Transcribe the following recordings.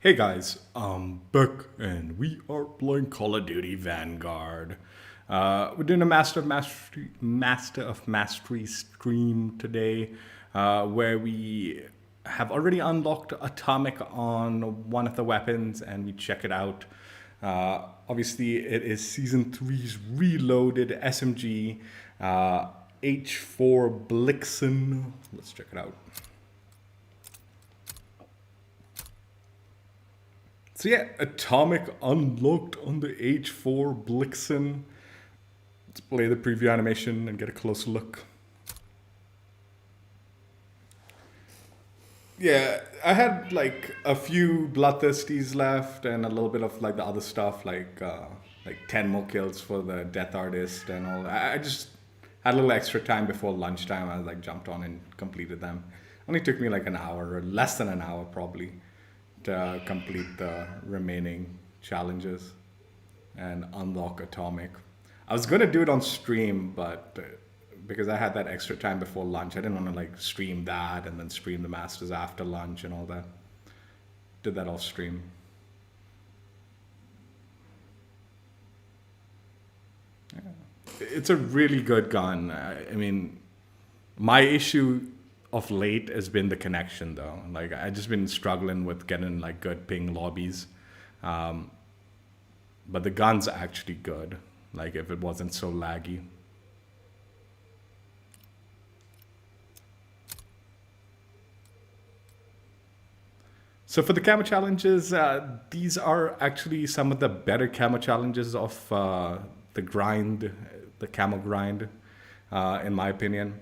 Hey guys, I'm Beck, and we are playing Call of Duty Vanguard. We're doing a Master of Mastery stream today, where we have already unlocked Atomic on one of the weapons, and we check it out. Obviously, it is Season 3's reloaded SMG H4 Blixen. Let's check it out. So yeah, Atomic unlocked on the H4 Blixen. Let's play the preview animation and get a closer look. Yeah, I had like a few bloodthirsties left and a little bit of like the other stuff, like 10 more kills for the Death Artist and all. I just had a little extra time before lunchtime. I like jumped on and completed them. Only took me like an hour or less than an hour probably to complete the remaining challenges and unlock Atomic. I was gonna do it on stream, but because I had that extra time before lunch, I didn't want to like stream that and then stream the Masters after lunch and all that. Did that off stream. Yeah. It's a really good gun. I mean, my issue of late has been the connection though. Like I just been struggling with getting like good ping lobbies, but the gun's actually good. Like if it wasn't so laggy. So for the camo challenges, these are actually some of the better camo challenges of the grind, the camo grind, in my opinion.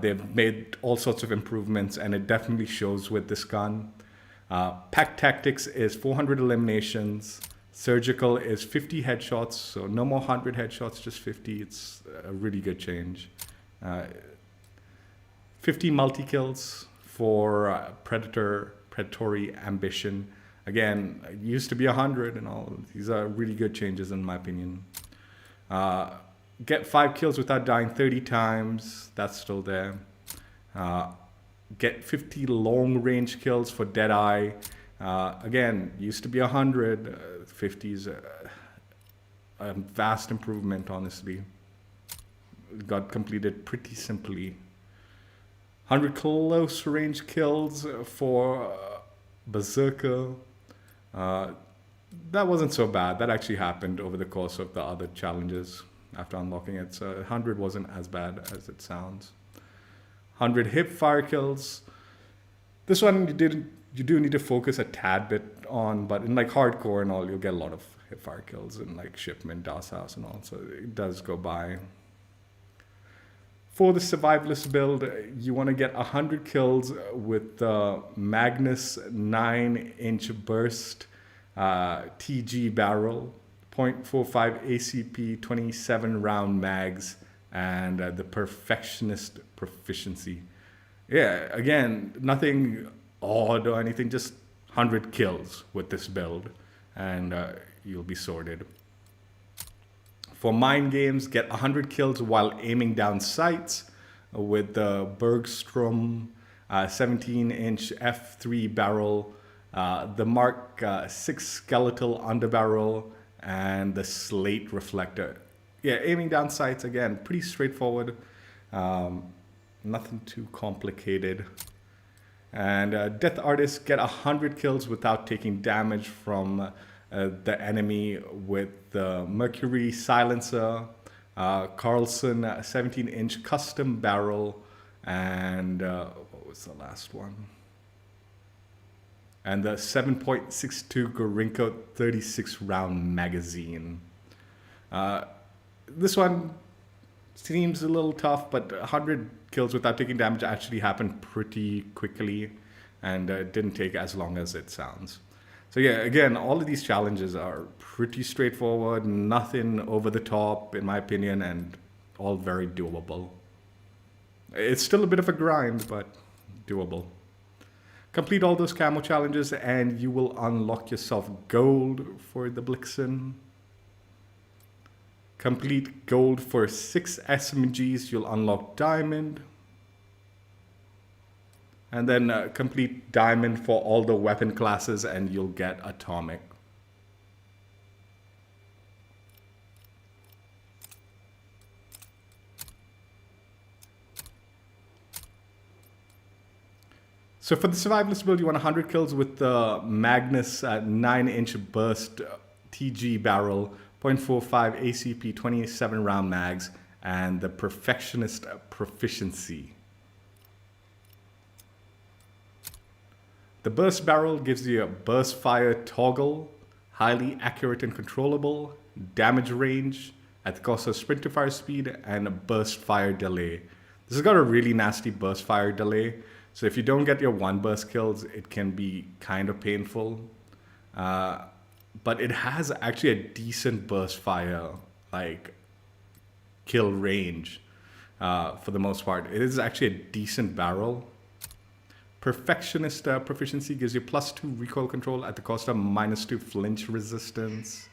They've made all sorts of improvements, and it definitely shows with this gun. Pack Tactics is 400 eliminations. Surgical is 50 headshots, so no more 100 headshots, just 50. It's a really good change. 50 multi-kills for Predatory Ambition. Again, it used to be 100 and all. These are really good changes in my opinion. Get 5 kills without dying 30 times. That's still there. Get 50 long range kills for Deadeye. Again, used to be 100. 50 is a vast improvement, honestly. Got completed pretty simply. 100 close range kills for Berserker. That wasn't so bad. That actually happened over the course of the other challenges after unlocking it. So 100 wasn't as bad as it sounds. 100 hip fire kills. This one you do need to focus a tad bit on, but in like hardcore and all, you'll get a lot of hip fire kills in like Shipment, Das House and all. So it does go by. For the Survivalist build, you want to get 100 kills with the Magnus 9-inch burst TG barrel, .45 ACP, 27 round mags, and the Perfectionist proficiency. Yeah, again, nothing odd or anything, just 100 kills with this build, and you'll be sorted. For MindGames, get 100 kills while aiming down sights with the Bergstrom 17-inch F3 barrel, the Mark 6 skeletal underbarrel, and the slate reflector. Yeah, aiming down sights, again, pretty straightforward. Nothing too complicated. And Death Artists get 100 kills without taking damage from the enemy with the Mercury silencer, Carlson 17-inch custom barrel, and what was the last one? And the 7.62 Gorinko 36 round magazine. This one seems a little tough, but 100 kills without taking damage actually happened pretty quickly and didn't take as long as it sounds. So yeah, again, all of these challenges are pretty straightforward, nothing over the top in my opinion, and all very doable. It's still a bit of a grind, but doable. Complete all those camo challenges and you will unlock yourself gold for the Blixen. Complete gold for 6 SMGs, you'll unlock diamond. and then complete diamond for all the weapon classes, and you'll get atomic. So for the Survivalist build, you want 100 kills with the Magnus 9-inch burst TG barrel, 0.45 ACP, 27 round mags, and the Perfectionist proficiency. The burst barrel gives you a burst fire toggle, highly accurate and controllable, damage range at the cost of sprint to fire speed, and a burst fire delay. This has got a really nasty burst fire delay. So if you don't get your one burst kills, it can be kind of painful. But it has actually a decent burst fire, like, kill range for the most part. It is actually a decent barrel. Perfectionist proficiency gives you +2 recoil control at the cost of -2 flinch resistance.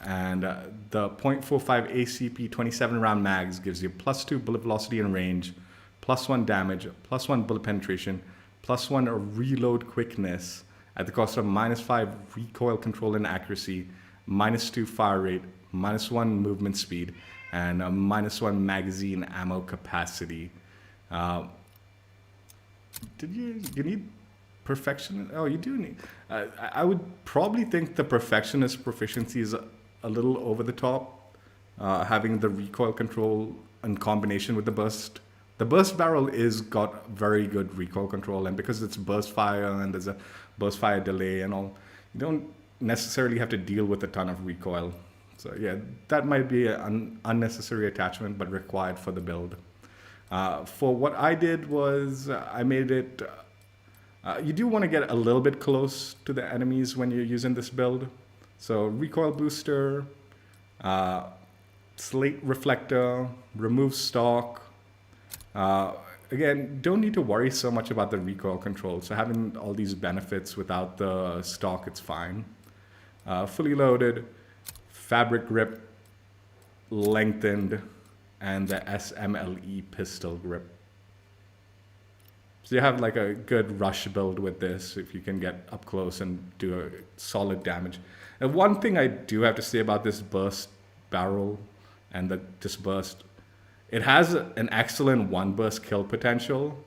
And the 0.45 ACP 27 round mags gives you +2 bullet velocity and range, +1 damage, +1 bullet penetration, +1 reload quickness at the cost of -5 recoil control and accuracy, -2 fire rate, -1 movement speed, and a -1 magazine ammo capacity. You need perfection? Oh, you do need. I would probably think the Perfectionist proficiency is a little over the top, having the recoil control in combination with the burst. The burst barrel is got very good recoil control, and because it's burst fire and there's a burst fire delay and all, you don't necessarily have to deal with a ton of recoil. So yeah, that might be an unnecessary attachment, but required for the build. For what I did was I made it, you do want to get a little bit close to the enemies when you're using this build. So recoil booster, slate reflector, remove stock. Again, don't need to worry so much about the recoil control. So having all these benefits without the stock, it's fine. Fully loaded, fabric grip, lengthened, and the SMLE pistol grip. So you have like a good rush build with this if you can get up close and do a solid damage. And one thing I do have to say about this burst barrel and this burst, it has an excellent one burst kill potential.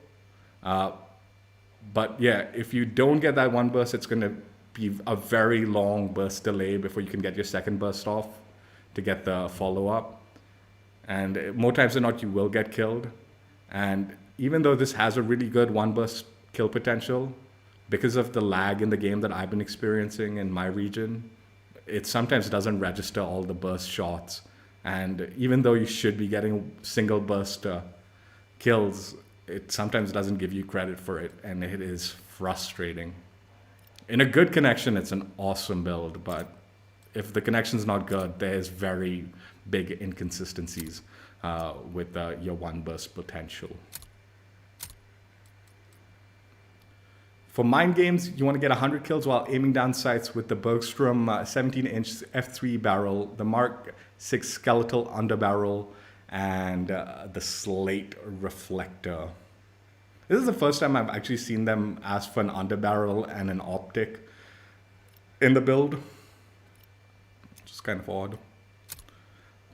But yeah, if you don't get that one burst, it's going to be a very long burst delay before you can get your second burst off to get the follow-up. And more times than not, you will get killed. And even though this has a really good one burst kill potential, because of the lag in the game that I've been experiencing in my region, it sometimes doesn't register all the burst shots. And even though you should be getting single burst kills, it sometimes doesn't give you credit for it, and it is frustrating. In a good connection, it's an awesome build, but if the connection's not good, there's very big inconsistencies with your one burst potential. For MindGames, you want to get 100 kills while aiming down sights with the Bergstrom 17-inch F3 barrel, the Mark 6 skeletal underbarrel, and the slate reflector. This is the first time I've actually seen them ask for an underbarrel and an optic in the build, which is kind of odd.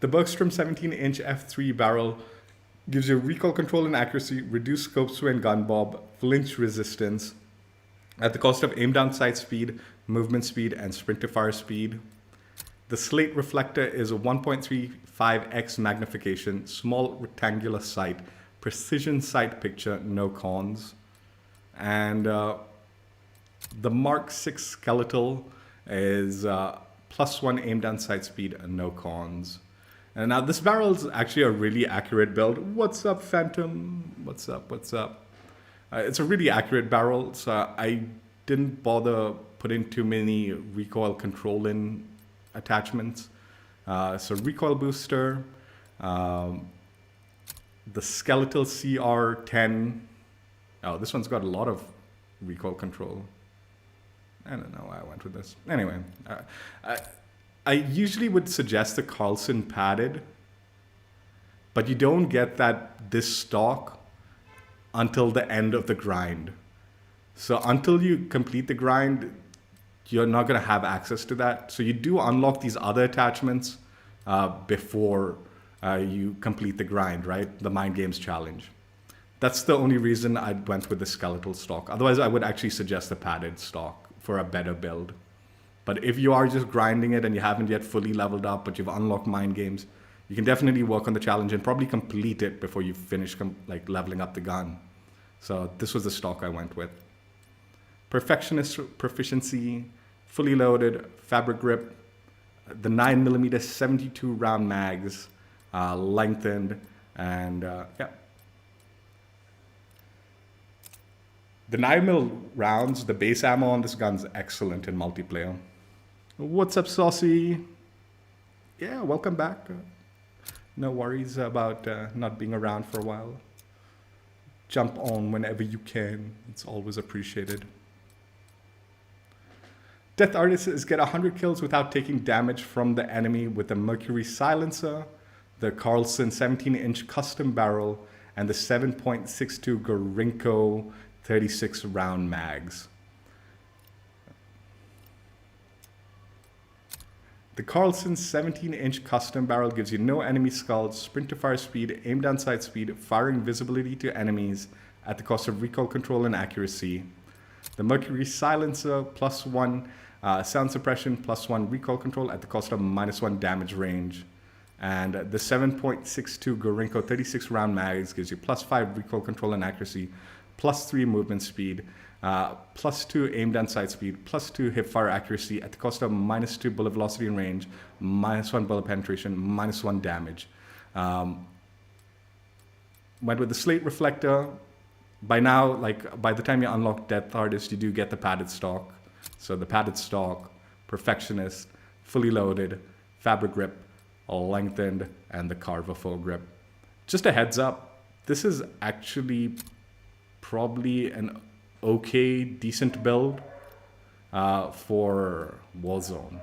The Bergstrom 17-inch F3 barrel gives you recoil control and accuracy, reduced scope sway and gun bob, flinch resistance, at the cost of aim down sight speed, movement speed, and sprint to fire speed. The slate reflector is a 1.35x magnification, small rectangular sight, precision sight picture, no cons. And the Mark 6 skeletal is +1 aim down sight speed and no cons. And now this barrel is actually a really accurate build. What's up, Phantom? What's up? What's up? It's a really accurate barrel, so I didn't bother putting too many recoil controlling attachments. So recoil booster, the skeletal CR10. Oh, this one's got a lot of recoil control. I don't know why I went with this. Anyway, I usually would suggest the Carlson padded, but you don't get this stock until the end of the grind. So until you complete the grind, you're not going to have access to that. So you do unlock these other attachments before you complete the grind, right? The MindGames challenge. That's the only reason I went with the skeletal stock. Otherwise, I would actually suggest the padded stock for a better build. But if you are just grinding it and you haven't yet fully leveled up, but you've unlocked MindGames, you can definitely work on the challenge and probably complete it before you finish like leveling up the gun. So this was the stock I went with. Perfectionist proficiency, fully loaded, fabric grip, the 9mm 72 round mags, lengthened, and yeah. The 9mm rounds, the base ammo on this gun's excellent in multiplayer. What's up, Saucy? Yeah, welcome back. No worries about not being around for a while. Jump on whenever you can. It's always appreciated. Death Artists get 100 kills without taking damage from the enemy with the Mercury Silencer, the Carlson 17-inch custom barrel, and the 7.62 Gorinko 36 round mags. The Carlson 17-inch custom barrel gives you no enemy skulls, sprint to fire speed, aim down sight speed, firing visibility to enemies at the cost of recoil control and accuracy. The Mercury Silencer +1 sound suppression, +1 recoil control at the cost of -1 damage range. And the 7.62 Gorinko 36 round mags gives you +5 recoil control and accuracy, +3 movement speed, +2 aim down sight speed, +2 hip fire accuracy at the cost of -2 bullet velocity and range, -1 bullet penetration, -1 damage. Went with the slate reflector. By now, like by the time you unlock Death Artist, you do get the padded stock. So the padded stock, Perfectionist, fully loaded, fabric grip, lengthened, and the Carver full grip. Just a heads up, this is actually probably an okay, decent build for Warzone.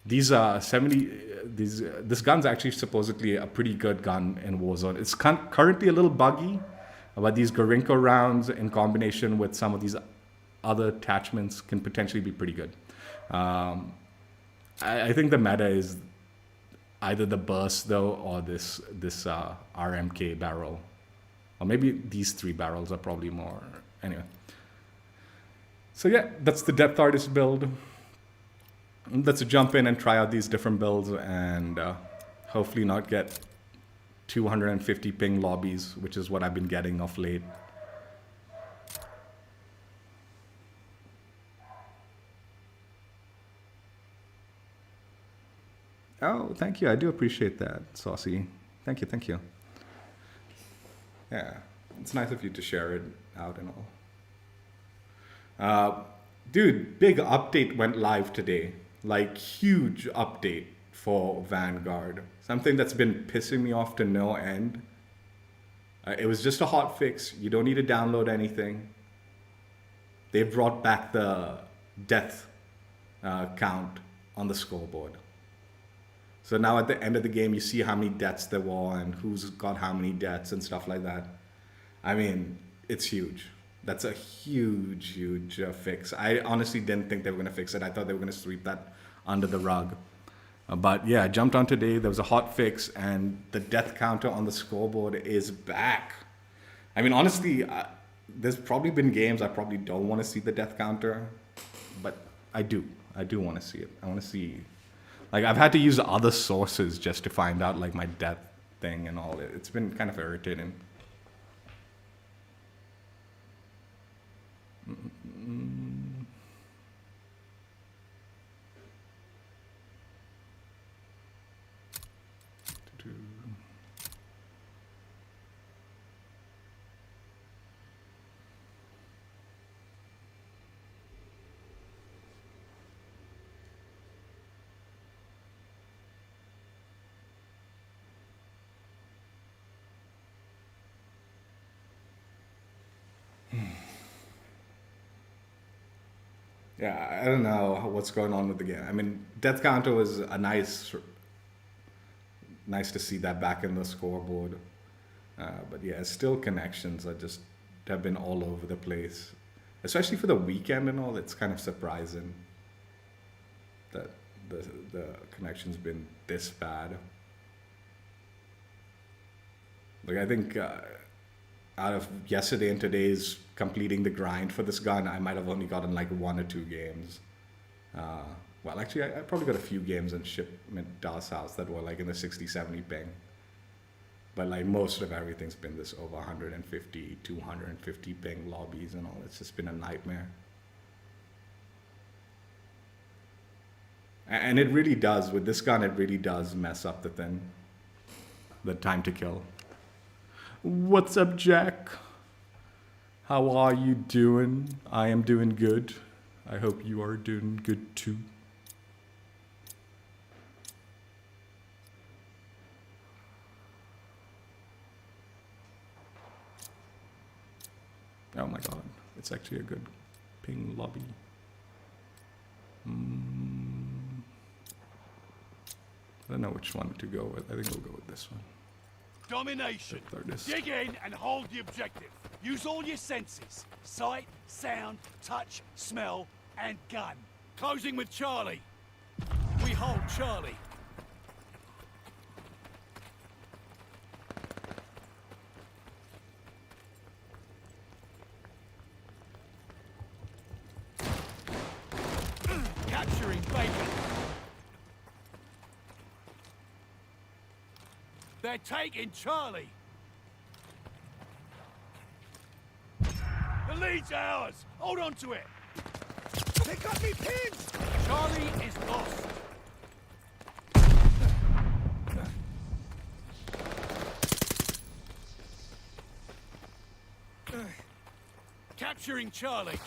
These this gun's actually supposedly a pretty good gun in Warzone. It's currently a little buggy, but these Gorinko rounds in combination with some of these other attachments can potentially be pretty good. I think the meta is either the burst though, or this RMK barrel, or maybe these 3 barrels are probably more. Anyway, so yeah, that's the Depth Artist build. Let's jump in and try out these different builds and hopefully not get 250 ping lobbies, which is what I've been getting of late. Oh, thank you. I do appreciate that, Saucy. Thank you, thank you. Yeah, it's nice of you to share it out and all. Dude, big update went live today. Like, huge update for Vanguard. Something that's been pissing me off to no end. It was just a hot fix. You don't need to download anything. They brought back the death count on the scoreboard. So now at the end of the game, you see how many deaths there were and who's got how many deaths and stuff like that. I mean, it's huge. That's a huge, huge fix. I honestly didn't think they were going to fix it. I thought they were going to sweep that under the rug. But yeah, I jumped on today. There was a hot fix and the death counter on the scoreboard is back. I mean, honestly, there's probably been games I probably don't want to see the death counter, but I do want to see it. I want to see, like, I've had to use other sources just to find out like my death thing and all. It's been kind of irritating. Yeah, I don't know what's going on with the game. I mean, death counter was a nice to see that back in the scoreboard. But yeah, still connections are just have been all over the place, especially for the weekend and all. It's kind of surprising that the connection's been this bad. Like, I think out of yesterday and today's completing the grind for this gun, I might have only gotten like 1 or 2 games. Well, actually, I probably got a few games in shipment DOS house that were like in the 60, 70 ping. But like most of everything's been this over 150, 250 ping lobbies and all. It's just been a nightmare. And it really does, with this gun, it really does mess up the thing. The time to kill. What's up, Jack? How are you doing? I am doing good. I hope you are doing good too. Oh my god, it's actually a good ping lobby. I don't know which one to go with. I think we'll go with this one. Domination. Dig in and hold the objective. Use all your senses. Sight, sound, touch, smell, and gun. Closing with Charlie. We hold Charlie. Capturing Bacon. They're taking Charlie. The lead's ours. Hold on to it. They got me pinned. Charlie is lost. Capturing Charlie.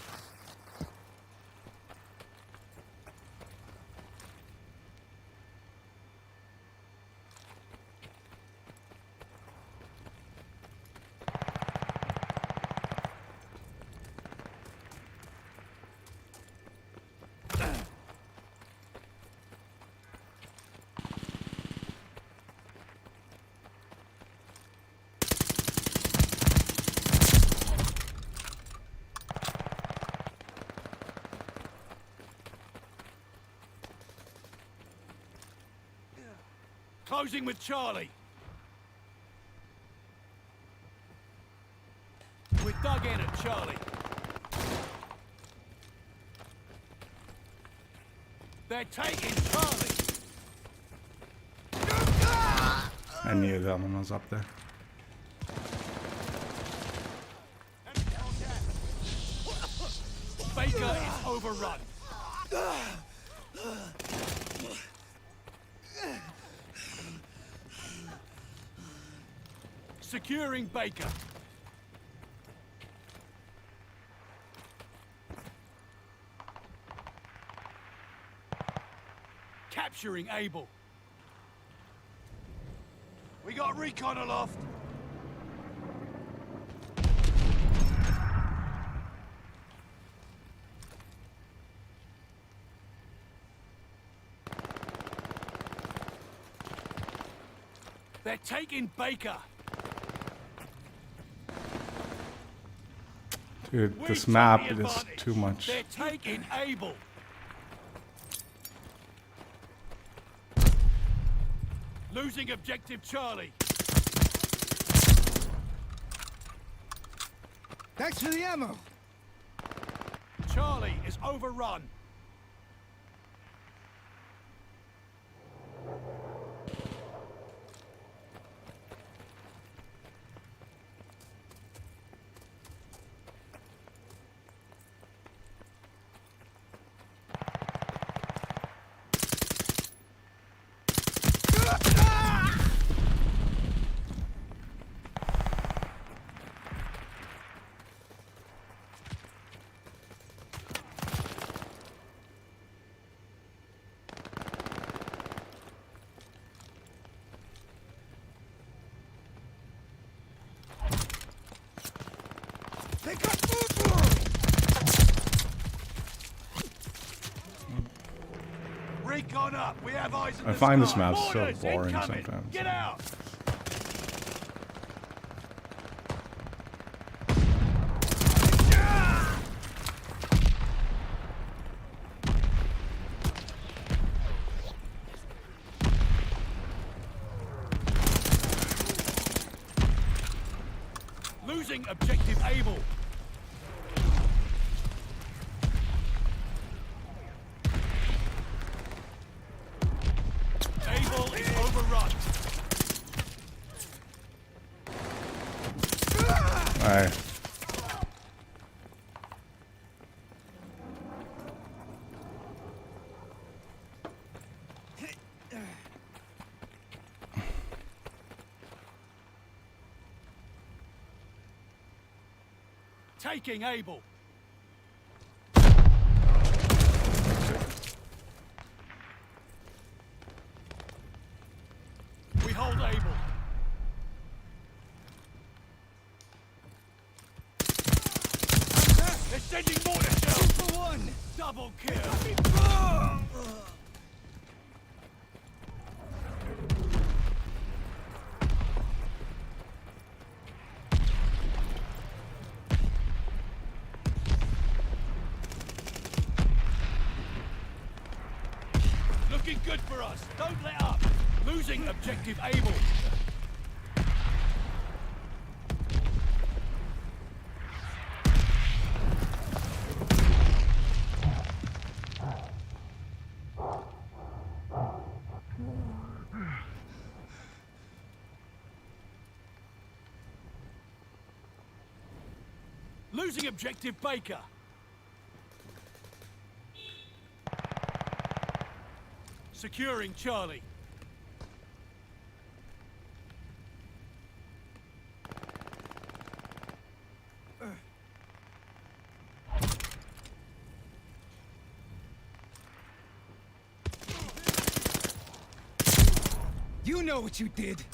Closing with Charlie. We're dug in at Charlie. They're taking Charlie. I knew that one was up there. Baker is overrun. Securing Baker. Capturing Abel. We got recon aloft. They're taking Baker. Dude, this map is too much. They're taking Abel. Losing objective Charlie. Thanks for the ammo. Charlie is overrun. They got food. Recon up. We have eyes in the I find this sky. map so Orders boring incoming. sometimes. Get out. Taking Able. We hold Able. They're sending mortar shells. 2 for 1. Double kill. Looking good for us. Don't let up. Losing objective Able. Losing objective Baker. Securing Charlie. You know what you did.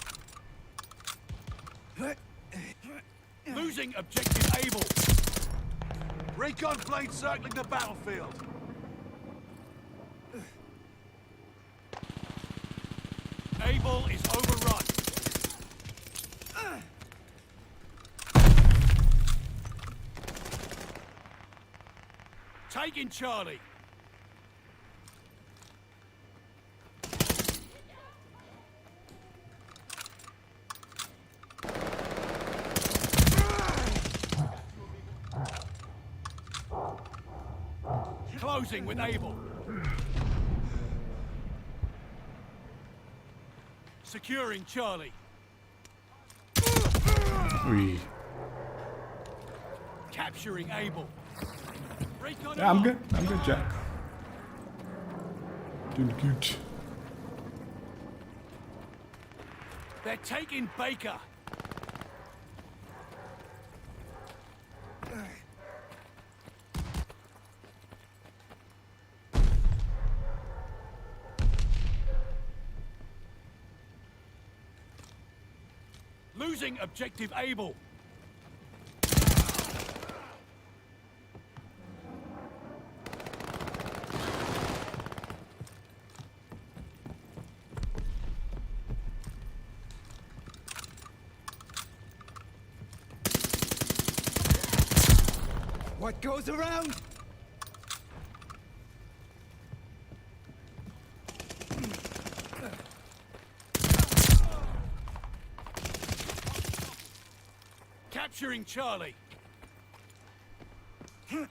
Losing objective Able. Recon plane circling the battlefield. Able is overrun. Taking Charlie. Closing with Able. Securing Charlie. We. Capturing Able. Recon Yeah, I'm on. good. I'm good, Jack. Doing good. They're taking Baker. Losing objective Able. What goes around? Capturing Charlie. Got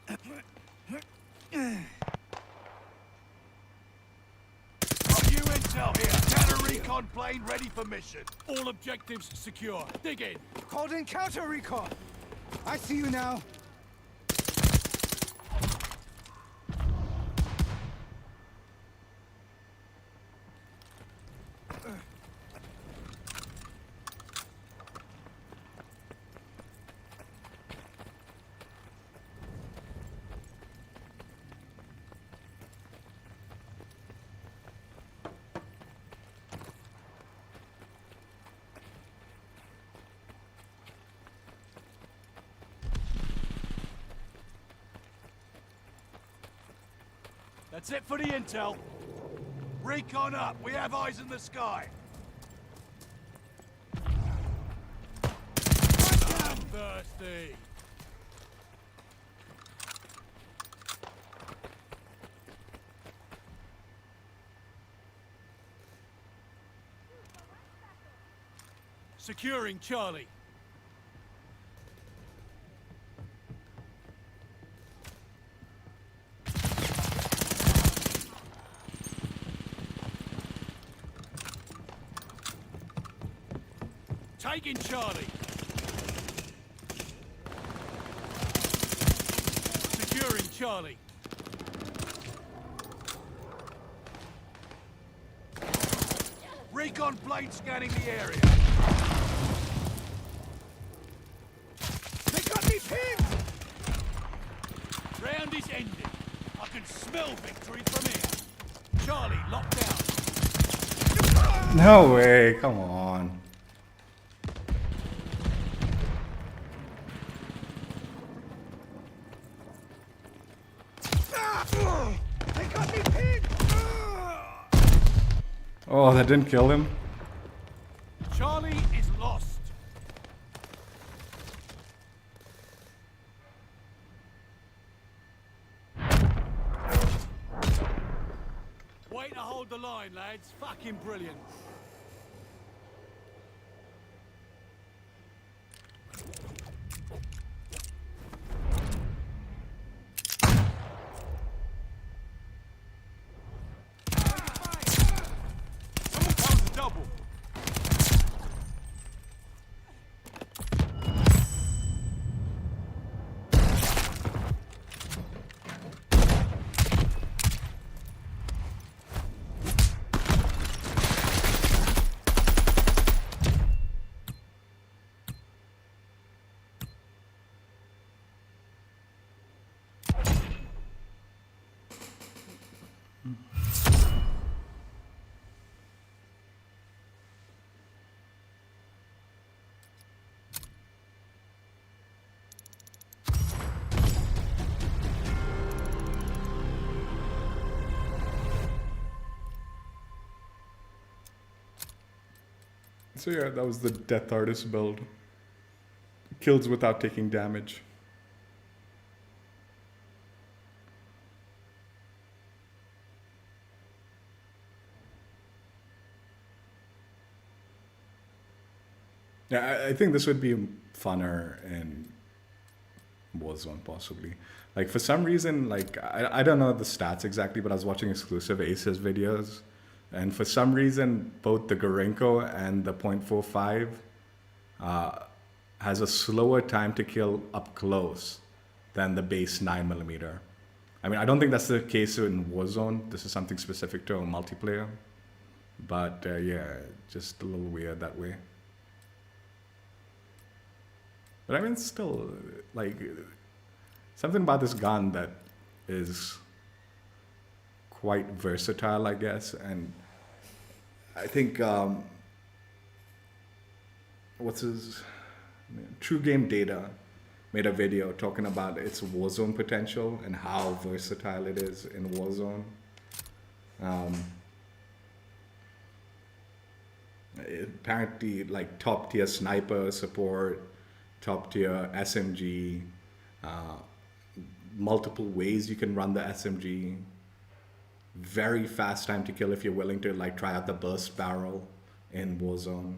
you intel here. Counter recon plane ready for mission. All objectives secure. Dig in. Called in counter recon. I see you now. That's it for the intel. Recon up. We have eyes in the sky. I'm thirsty. Securing Charlie. Taking Charlie. Securing Charlie. Recon plane scanning the area. They got me pinned! is ending. I can smell victory from here. Charlie, locked down. No way, come on. They got me pinned! Oh, that didn't kill him? Charlie is lost. Way to hold the line, lads. Fucking brilliant. Someone comes a double. So yeah, that was the Death Artist build. Kills without taking damage. Yeah, I think this would be funner in Warzone, possibly. Like, for some reason, like, I don't know the stats exactly, but I was watching exclusive Aces videos, and for some reason, both the Gorenko and the .45 has a slower time to kill up close than the base 9mm. I mean, I don't think that's the case in Warzone. This is something specific to a multiplayer. But yeah, just a little weird that way. But I mean, still, like, something about this gun that is quite versatile, I guess. And I think, True Game Data made a video talking about its Warzone potential and how versatile it is in Warzone. Apparently, like, top tier sniper support, top tier SMG, multiple ways you can run the SMG, very fast time to kill if you're willing to, like, try out the burst barrel in Warzone.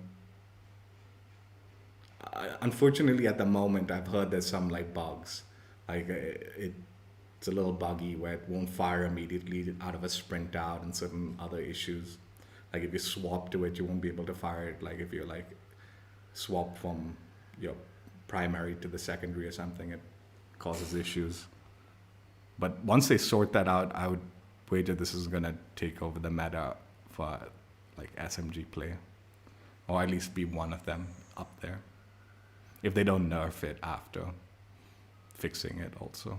Unfortunately, at the moment, I've heard there's some, like, bugs. Like, it's a little buggy where it won't fire immediately out of a sprint out, and certain other issues. Like, if you swap to it, you won't be able to fire it. Like, if you, like, swap from your primary to the secondary or something, it causes issues. But once they sort that out, I would wager this is going to take over the meta for, like, SMG play. Or at least be one of them up there. If they don't nerf it after fixing it also.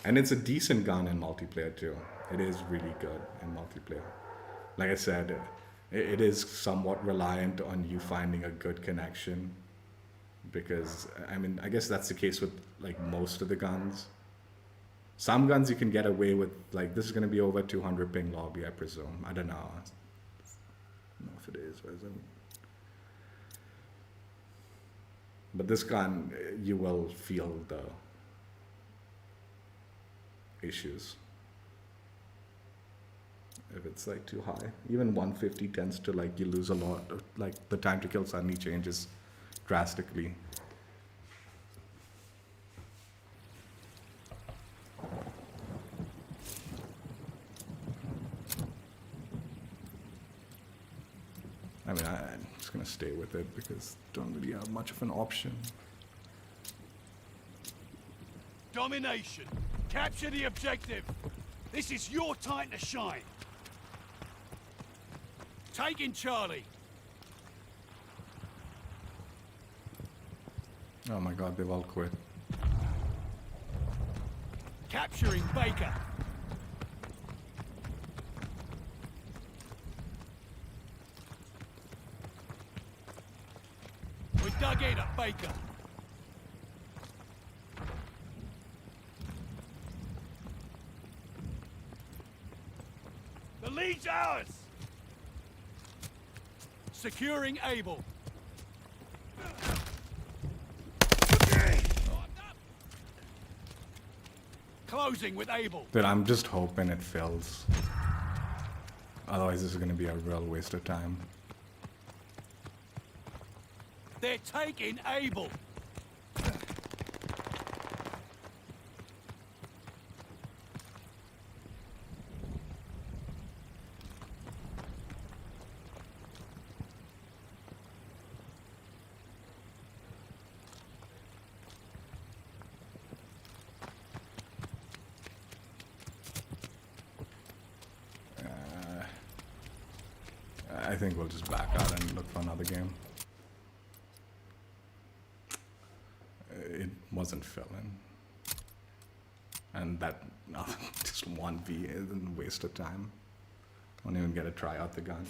And it's a decent gun in multiplayer too. It is really good in multiplayer. Like I said, it is somewhat reliant on you finding a good connection. Because, I mean, I guess that's the case with, like, most of the guns. Some guns you can get away with, like, this is going to be over 200 ping lobby, I presume. I don't know. I don't know if it is. But this gun, you will feel the issues if it's, like, too high. Even 150 tends to, like, you lose a lot. Like, the time to kill suddenly changes drastically. I mean, I'm just gonna stay with it because don't really have much of an option. Domination. Capture the objective. This is your time to shine. Taking Charlie. Oh my god, they've all quit. Capturing Baker. We dug in at Baker. The lead's ours. Securing Able. Closing with Able. Dude, I'm just hoping it fills. Otherwise, this is gonna be a real waste of time. They're taking Able. I think we'll just back out and look for another game. It wasn't filling. And that, just 1v is a waste of time. Won't even get to try out the gun.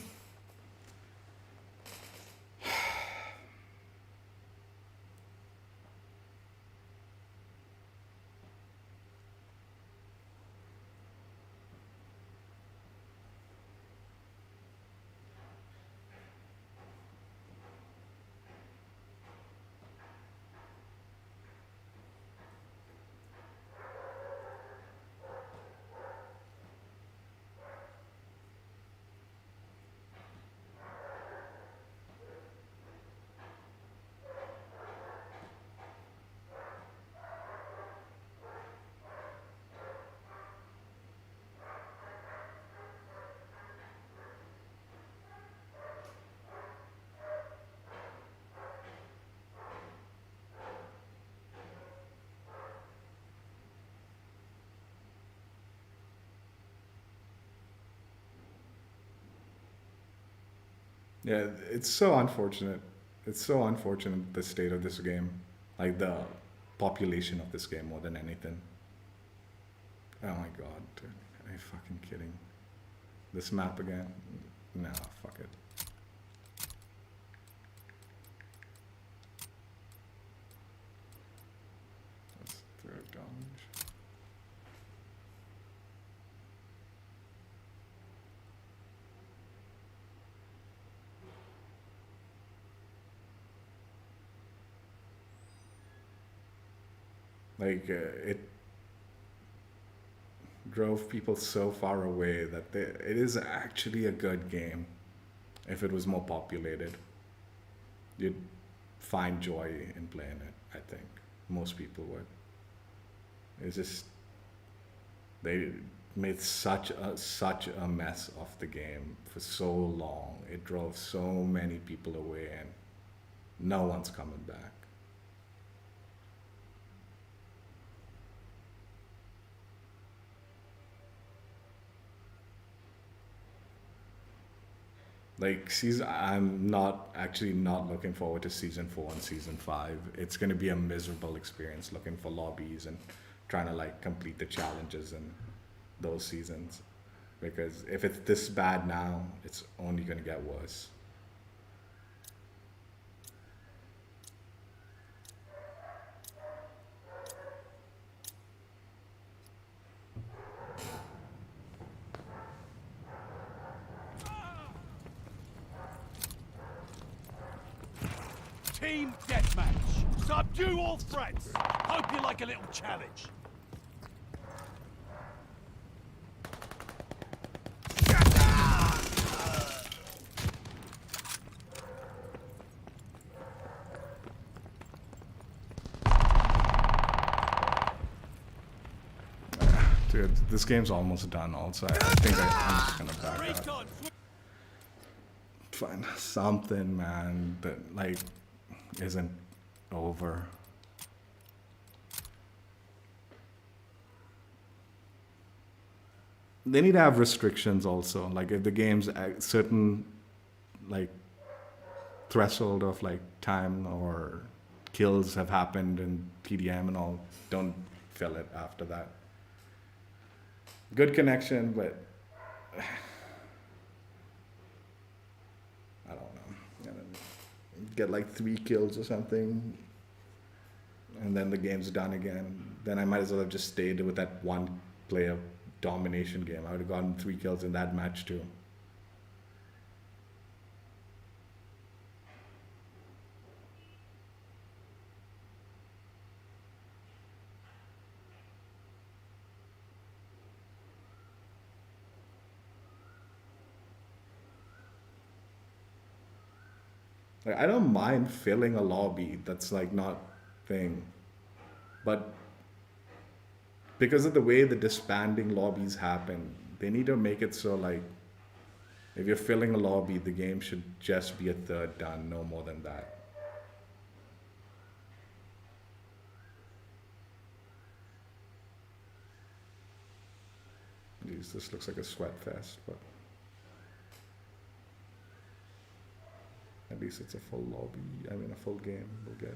Yeah, it's so unfortunate. It's so unfortunate, the state of this game. Like the population of this game more than anything. Oh my god, dude. Are you fucking kidding? This map again? Nah, fuck it. Let's throw it down. Like, it drove people so far away that it is actually a good game. If it was more populated, you'd find joy in playing it, I think. Most people would. It's just, they made such a mess of the game for so long. It drove so many people away and no one's coming back. Like, I'm not looking forward to season 4 and season 5. It's gonna be a miserable experience looking for lobbies and trying to like complete the challenges in those seasons. Because if it's this bad now, it's only gonna get worse. Team deathmatch. Subdue all threats. Hope you like a little challenge. Dude, this game's almost done also. I think I'm just gonna back out. Find something, man, that like isn't over. They need to have restrictions also. Like if the game's a certain like threshold of like time or kills have happened and TDM and all, don't fill it after that. Good connection, but I don't know. Get like 3 kills or something, and then the game's done again. Then I might as well have just stayed with that one player domination game. I would have gotten 3 kills in that match too. Like, I don't mind filling a lobby that's like not thing, but because of the way the disbanding lobbies happen, they need to make it so like if you're filling a lobby, the game should just be a third done, no more than that. Jeez, this looks like a sweat fest, but at least it's a full lobby, I mean a full game we'll get.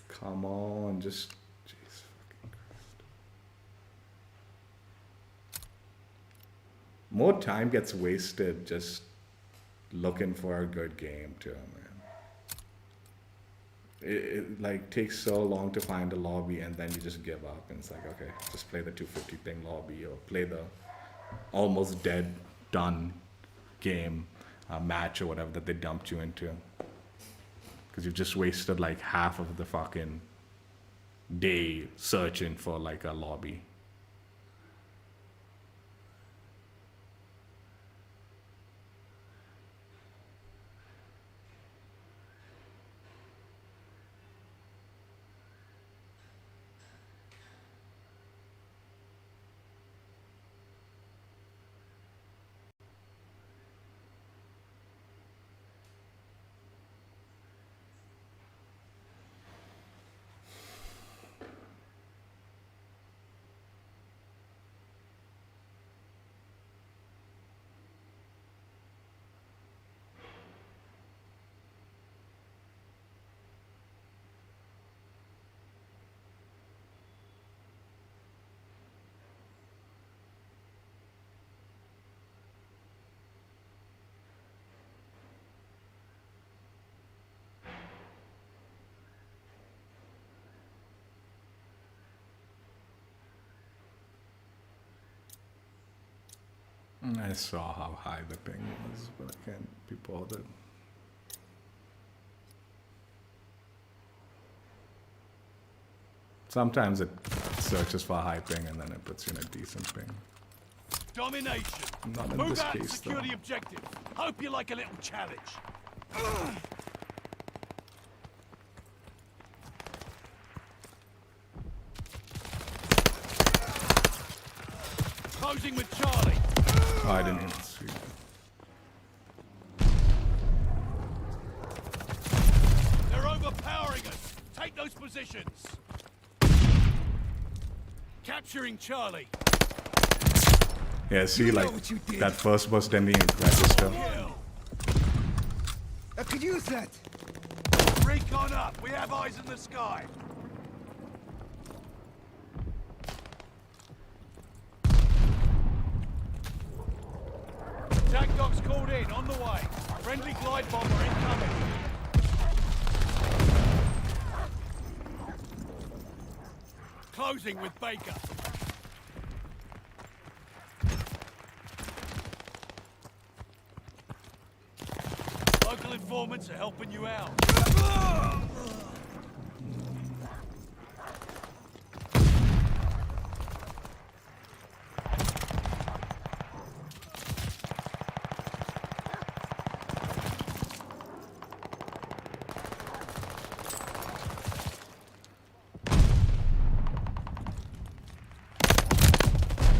Come on, just, jeez, fucking Christ. More time gets wasted just looking for a good game too, man. It like takes so long to find a lobby, and then you just give up, and it's like, okay, just play the 250 ping lobby, or play the almost dead done game match or whatever that they dumped you into, because you've just wasted like half of the fucking day searching for like a lobby. I saw how high the ping was, but I can't be bothered. Sometimes it searches for a high ping and then it puts you in a decent ping. Domination. Not in Move this out and case, secure though. the objective. Hope you like a little challenge. Closing with Charlie. Oh, I didn't even see that. They're overpowering us. Take those positions. Capturing Charlie. Yeah, see, You know like, what you did. that first burst didn't even register. Kill. I could use that. Recon up. We have eyes in the sky. Attack dogs called in. On the way. Friendly glide bomber incoming. Closing with Baker. Local informants are helping you out.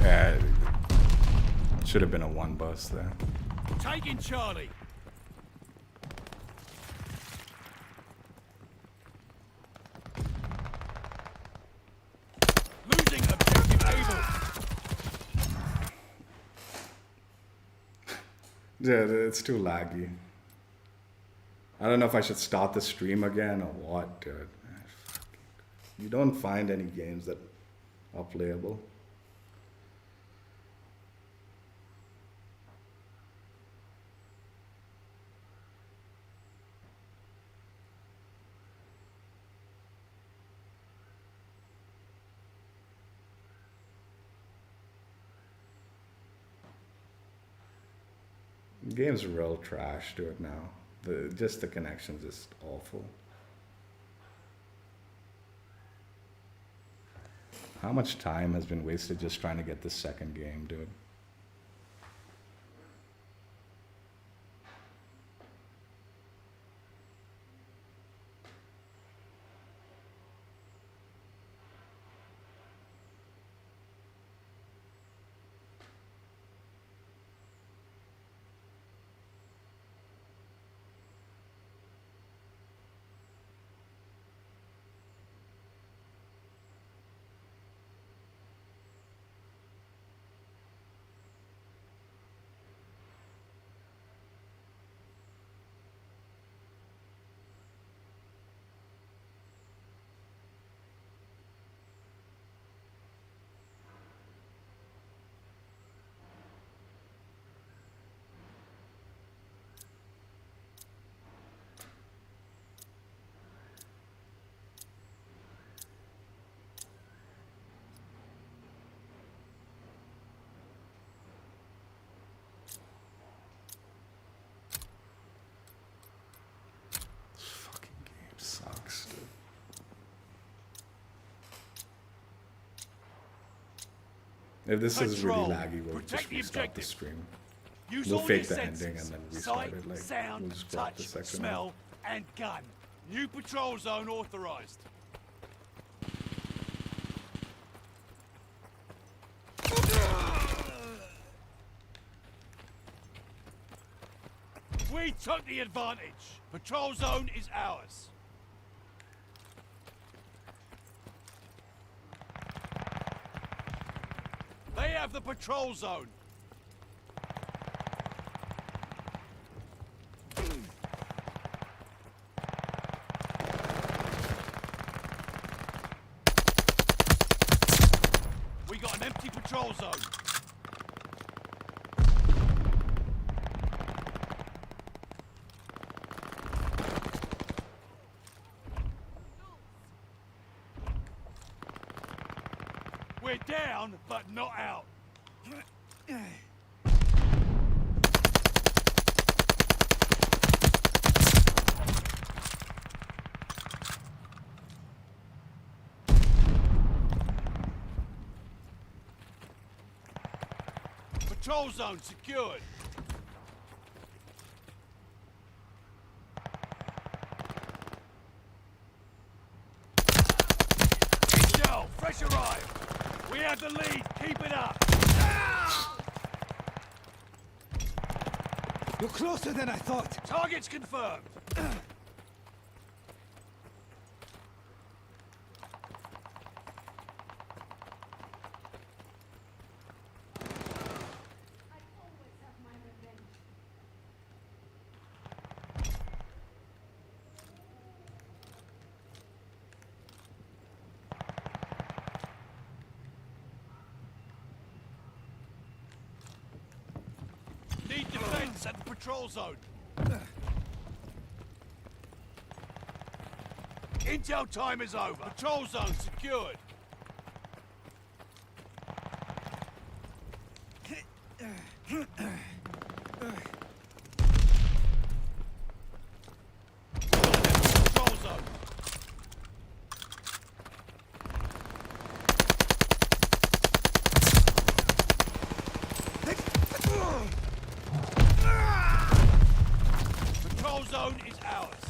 Yeah, should have been a one burst there. Taking Charlie. Yeah, it's too laggy. I don't know if I should start the stream again or what, dude. You don't find any games that are playable. The game's real trash to it now. Just the connection's just awful. How much time has been wasted just trying to get this second game, dude? Sucks, dude. If this is really laggy, we'll just restart the stream. We'll fake the ending and then restart it. Like, sound, we'll just drop touch, the second smell, one. and gun. New patrol zone authorized. We took the advantage. Patrol zone is ours. They have the patrol zone. We got an empty patrol zone. We're down, but not out. Patrol zone secured. Intel, fresh arrived. We have the lead. Keep it up. You're closer than I thought. Targets confirmed. Need defense at the patrol zone. Intel time is over. Patrol zone secured. Patrol zone. Patrol zone is ours.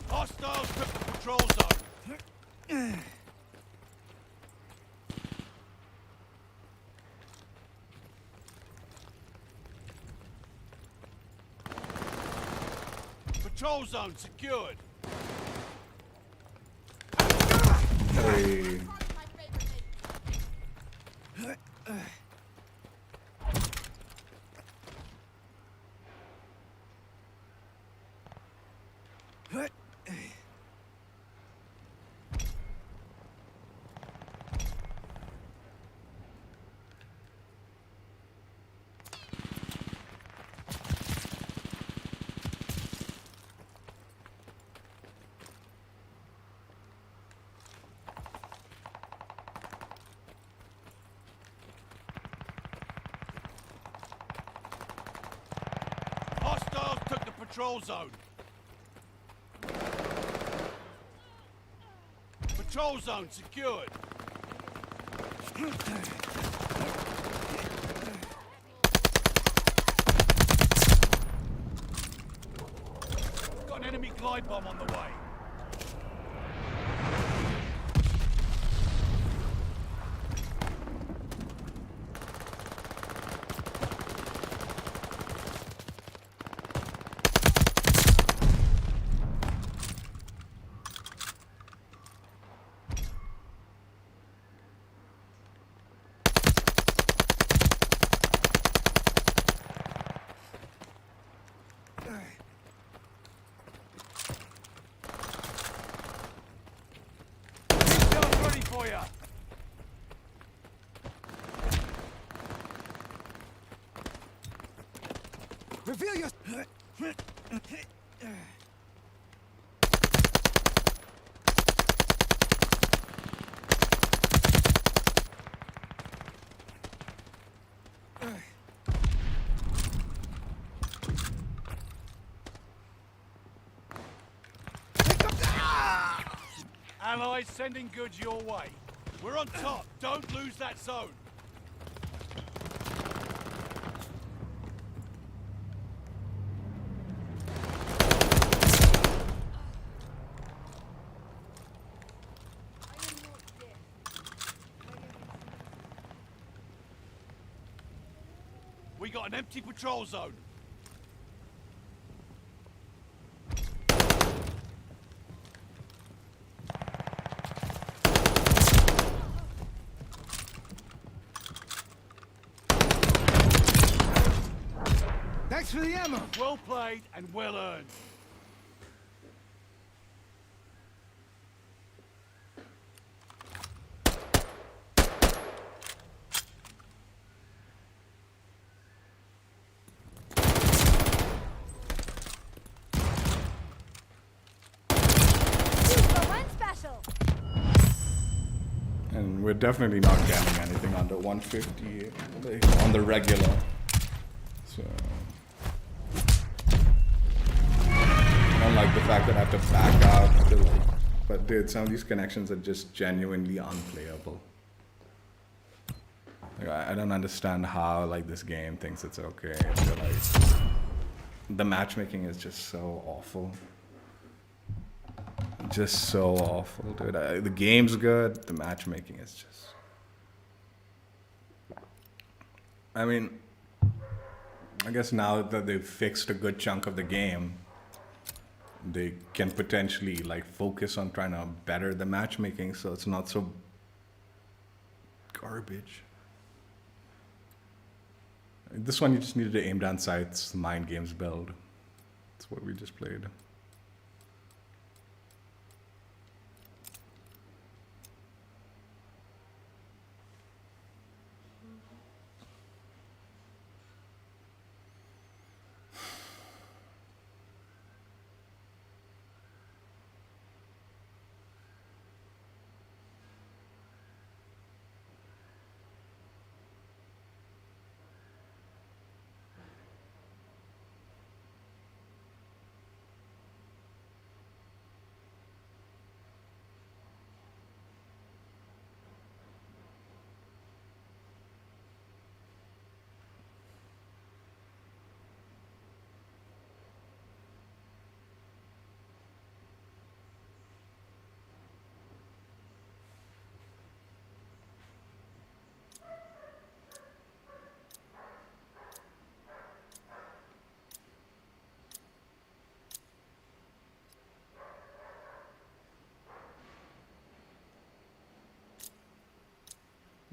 Hostiles took the patrol zone. Patrol zone secured. Hey. Hostiles took the patrol zone. Patrol zone secured. Got an enemy glide bomb on the way. Ready for ya. Reveal your. Allies sending goods your way. We're on top. Don't lose that zone. We got an empty patrol zone. Thanks for the ammo. Well played and well earned. And we're definitely not getting anything under 150 like, on the regular. So I don't like the fact that I have to back out to like, but dude, some of these connections are just genuinely unplayable. Like, I don't understand how like this game thinks it's okay. I feel like the matchmaking is just so awful. Just so awful, dude. The game's good. The matchmaking is just. I mean, I guess now that they've fixed a good chunk of the game, they can potentially like focus on trying to better the matchmaking so it's not so garbage. This one you just needed to aim down sights, the MindGames build. That's what we just played.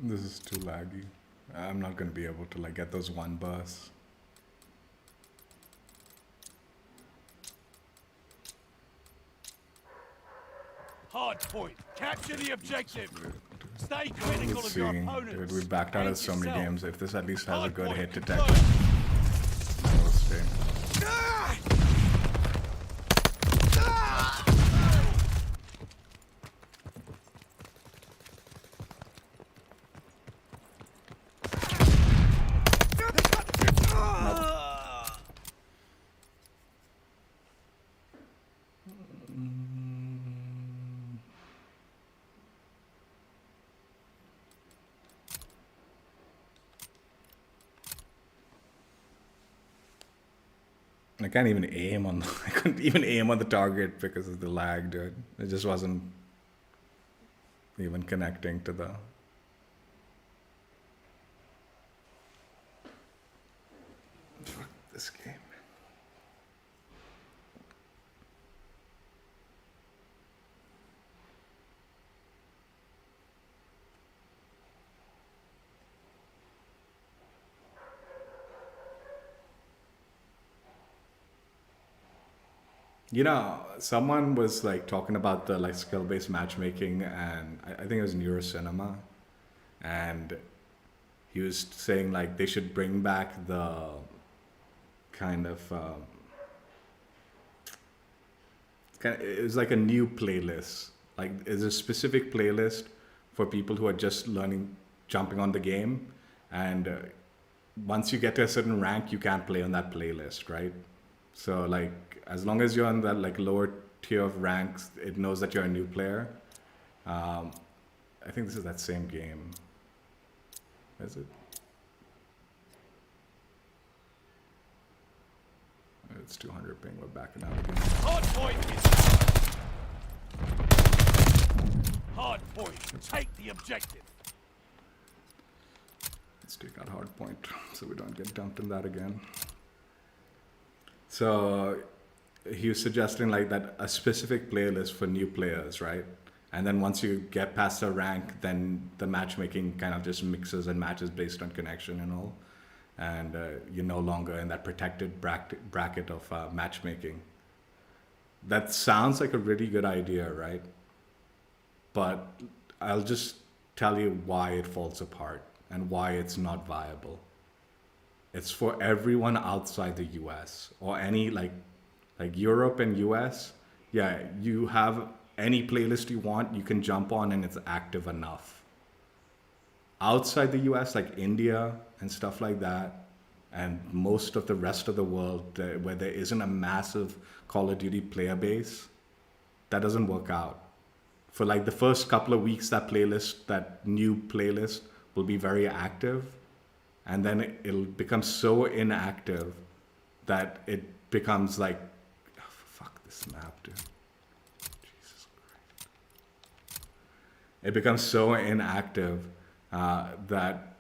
This is too laggy. I'm not gonna be able to like get those one bursts. Hard point. Capture the objective. Stay critical Let's of see. your opponents. Dude, we've backed out of and so many yourself. games. If this at least has a Hard good point hit confirmed. detector, we'll stay. I can't even aim on. I couldn't even aim on the target because of the lag, dude. It just wasn't even connecting to the. Fuck this game. You know, someone was like talking about the like skill-based matchmaking, and I think it was Neurocinema, and he was saying like they should bring back the kind of it was like a new playlist. Like it's a specific playlist for people who are just learning, jumping on the game, and once you get to a certain rank, you can't play on that playlist, right? So like as long as you're on that like lower tier of ranks, it knows that you're a new player. I think this is that same game. Is it? It's 200 ping. We're backing out again. Hard point is hard point. Take the objective. Let's take out hard point so we don't get dumped in that again. So he was suggesting like that a specific playlist for new players, right? And then once you get past a rank, then the matchmaking kind of just mixes and matches based on connection and all. And you're no longer in that protected bracket of matchmaking. That sounds like a really good idea, right? But I'll just tell you why it falls apart and why it's not viable. It's for everyone outside the US or any like Europe and US. Yeah, you have any playlist you want, you can jump on and it's active enough. Outside the US, like India and stuff like that, and most of the rest of the world where there isn't a massive Call of Duty player base, that doesn't work out. For like the first couple of weeks, that new playlist will be very active, and then it'll become so inactive that it becomes like, oh, fuck this map, dude. Jesus Christ. It becomes so inactive that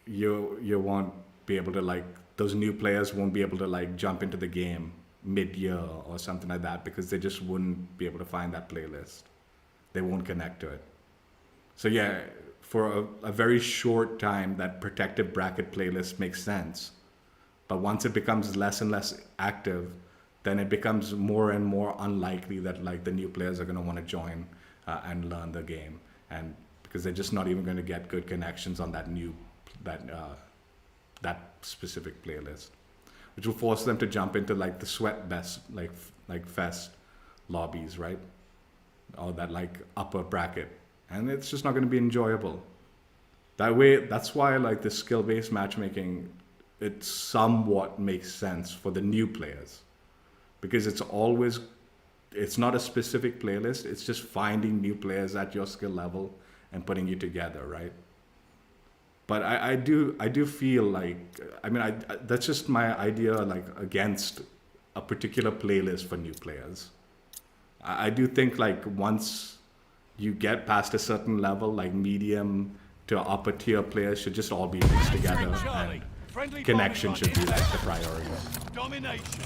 you won't be able to like, those new players won't be able to like jump into the game mid-year or something like that because they just wouldn't be able to find that playlist. They won't connect to it. So yeah, for a very short time, that protective bracket playlist makes sense. But once it becomes less and less active, then it becomes more and more unlikely that like the new players are going to want to join and learn the game, and because they're just not even going to get good connections on that specific playlist, which will force them to jump into like the sweat best like fest lobbies, right? Or that like upper bracket, and it's just not going to be enjoyable. That way, that's why like the skill-based matchmaking, it somewhat makes sense for the new players, because it's not a specific playlist. It's just finding new players at your skill level and putting you together, right? But I do feel like, I mean, that's just my idea, like against a particular playlist for new players. I do think like once you get past a certain level, like medium to upper tier players should just all be mixed together, and connection should be like the priority. Domination.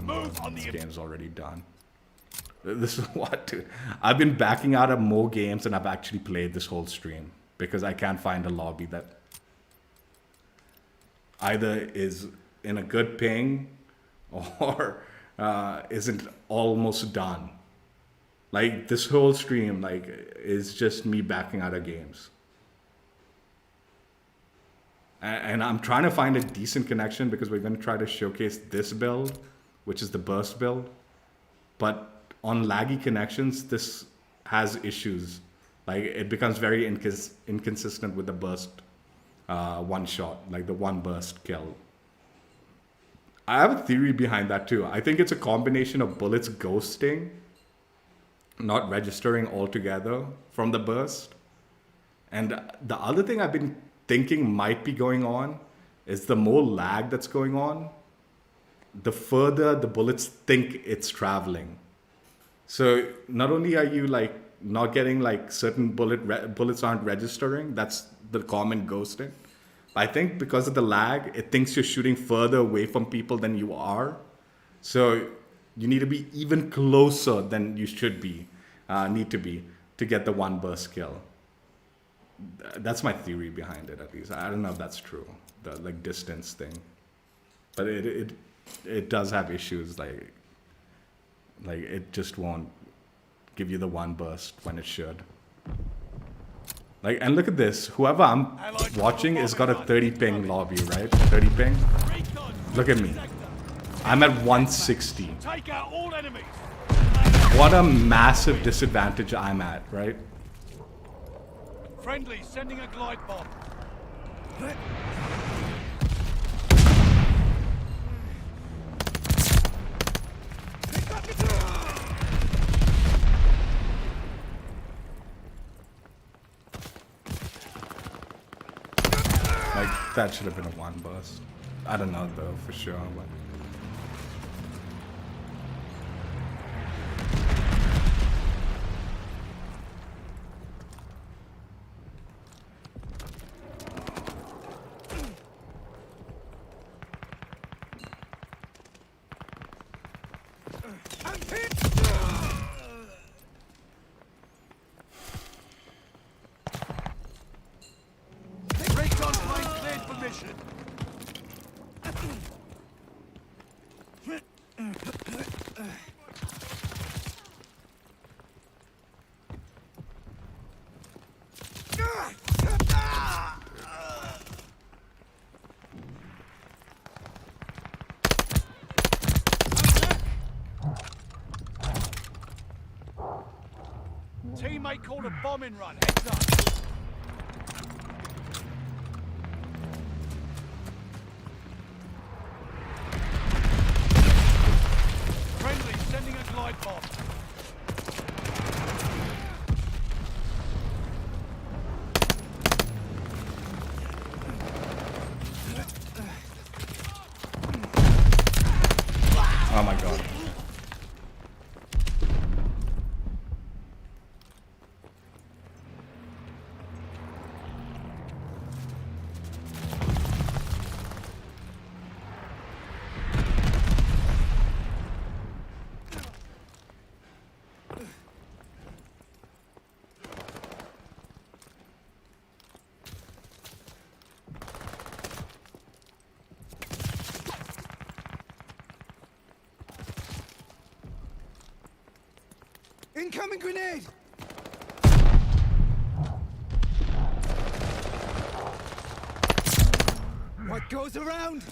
Move on the This game's already done. This is what, dude? I've been backing out of more games than I've actually played this whole stream because I can't find a lobby that either is in a good ping or isn't almost done. Like this whole stream, like, is just me backing out of games. And I'm trying to find a decent connection because we're going to try to showcase this build, which is the burst build. But on laggy connections, this has issues. Like it becomes very inconsistent with the burst one shot, like the one burst kill. I have a theory behind that too. I think it's a combination of bullets ghosting, not registering altogether from the burst. And the other thing I've been thinking might be going on is the more lag that's going on, the further the bullets think it's traveling. So not only are you like not getting like certain bullets aren't registering, that's the common ghosting. I think because of the lag, it thinks you're shooting further away from people than you are. So you need to be even closer than you should be, need to be, to get the one burst kill. That's my theory behind it, at least. I don't know if that's true, the like distance thing, but it does have issues. Like it just won't give you the one burst when it should. Like, and look at this. Whoever I'm watching has got a 30 ping lobby, right? 30 ping. Look at me. I'm at 160. Take out all enemies. What a massive disadvantage I'm at, right? Friendly sending a glide bomb. Like, that should have been a one burst. I don't know though, for sure. But Recon plane cleared for mission. Teammate called a bombing run. Heads up. Friendly sending a glide bomb. oh my god. Incoming grenade! What goes around?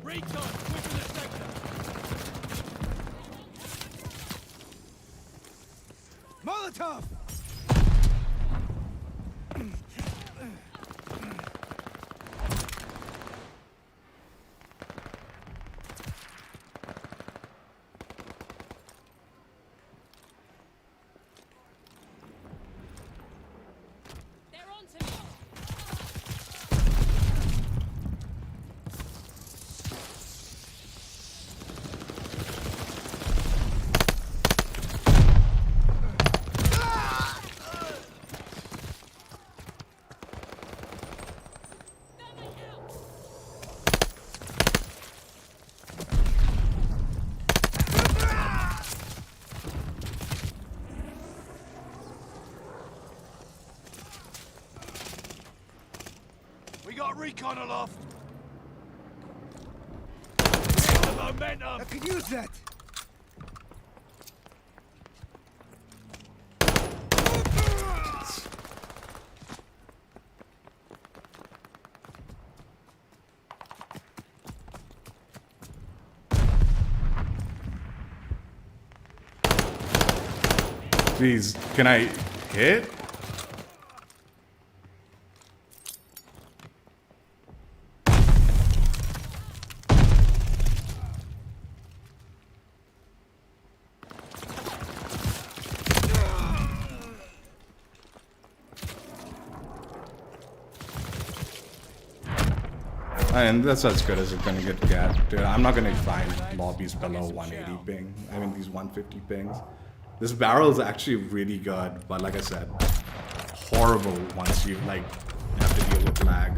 Recon within the sector. Molotov! They're on to me. got recon aloft. Here's the momentum. I could use that. Please, can I hit? And that's as good as it's gonna get. Dude, I'm not gonna find lobbies below 180 ping. I mean, these 150 pings. This barrel is actually really good, but like I said, horrible once you like have to deal with lag.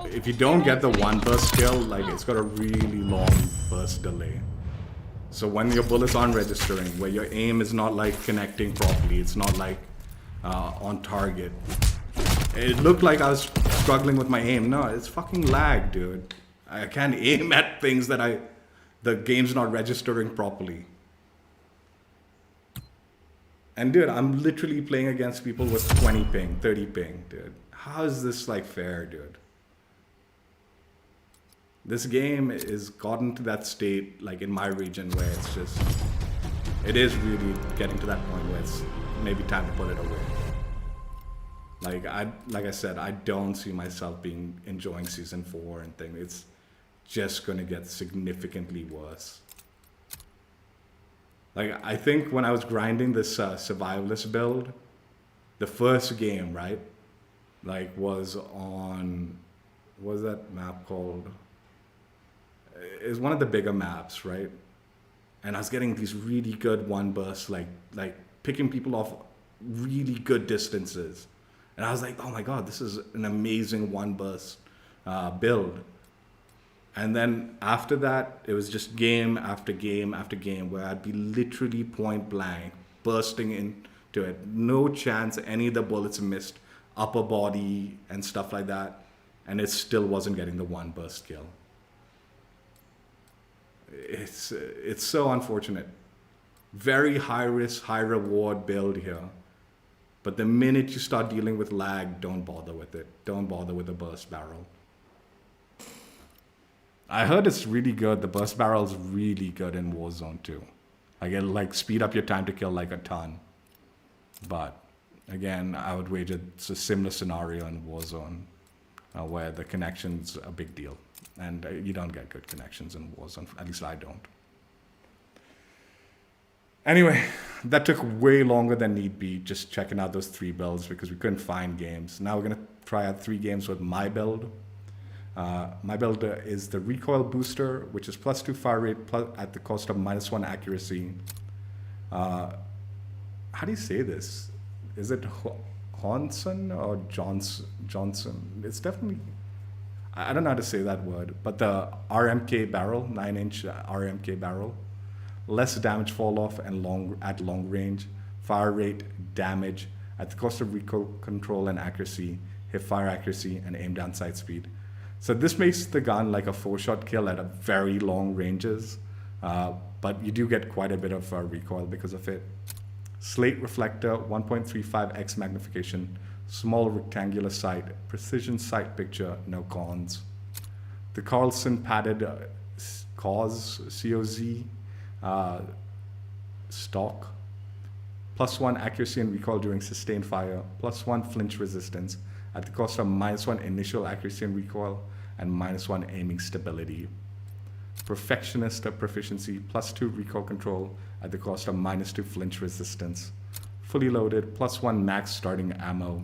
If you don't get the one burst kill, like it's got a really long burst delay. So when your bullets aren't registering, where your aim is not like connecting properly, it's not like on target. It looked like I was struggling with my aim. No, it's fucking lag, dude. I can't aim at things that the game's not registering properly. And dude, I'm literally playing against people with 20 ping, 30 ping, dude. How is this like fair, dude? This game is gotten to that state, like in my region, where it's just, it is really getting to that point where it's maybe time to put it away. Like I said, I don't see myself enjoying season 4 and things. It's just gonna get significantly worse. Like I think when I was grinding this survivalist build, the first game, right, like was on, what was that map called? It's one of the bigger maps, right? And I was getting these really good one bursts, like picking people off really good distances. And I was like, oh my god, this is an amazing one burst build. And then after that, it was just game after game after game where I'd be literally point blank bursting into it. No chance any of the bullets missed upper body and stuff like that. And it still wasn't getting the one burst kill. It's so unfortunate. Very high risk, high reward build here. But the minute you start dealing with lag, don't bother with it. Don't bother with the burst barrel. I heard it's really good. The burst barrel is really good in Warzone too. Like it'll like speed up your time to kill like a ton. But again, I would wager it's a similar scenario in Warzone where the connection's a big deal. And you don't get good connections in Warzone. At least I don't. Anyway, that took way longer than need be, just checking out those 3 builds because we couldn't find games. Now we're going to try out 3 games with my build. My build is the recoil booster, which is +2 fire rate at the cost of -1 accuracy. How do you say this? Is it Honson or Johnson? It's definitely, I don't know how to say that word, but the RMK barrel, 9-inch RMK barrel. Less damage fall off and at long range, fire rate, damage at the cost of recoil control and accuracy, hip fire accuracy, and aim down sight speed. So this makes the gun like a 4-shot kill at a very long ranges, but you do get quite a bit of recoil because of it. Slate reflector, 1.35x magnification, small rectangular sight, precision sight picture, no cons. The Carlson padded COZ stock, +1 accuracy and recoil during sustained fire, +1 flinch resistance at the cost of -1 initial accuracy and recoil and -1 aiming stability. Perfectionist proficiency, +2 recoil control at the cost of -2 flinch resistance. Fully loaded, +1 max starting ammo.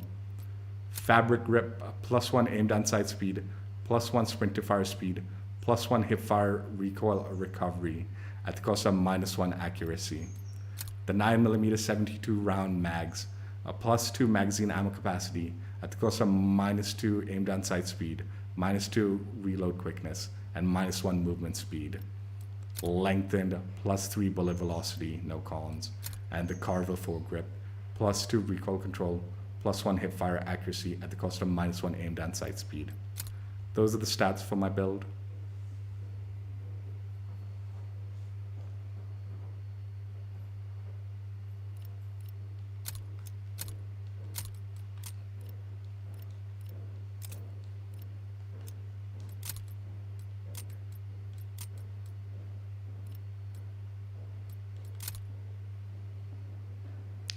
Fabric grip, +1 aim down sight speed, +1 sprint to fire speed, +1 hip fire recoil recovery at the cost of -1 accuracy. The 9mm 72 round mags, a +2 magazine ammo capacity at the cost of -2 aim down sight speed, -2 reload quickness, and -1 movement speed. Lengthened, +3 bullet velocity, no cons, and the Carvel foregrip, +2 recoil control, +1 hipfire accuracy at the cost of -1 aim and sight speed. Those are the stats for my build.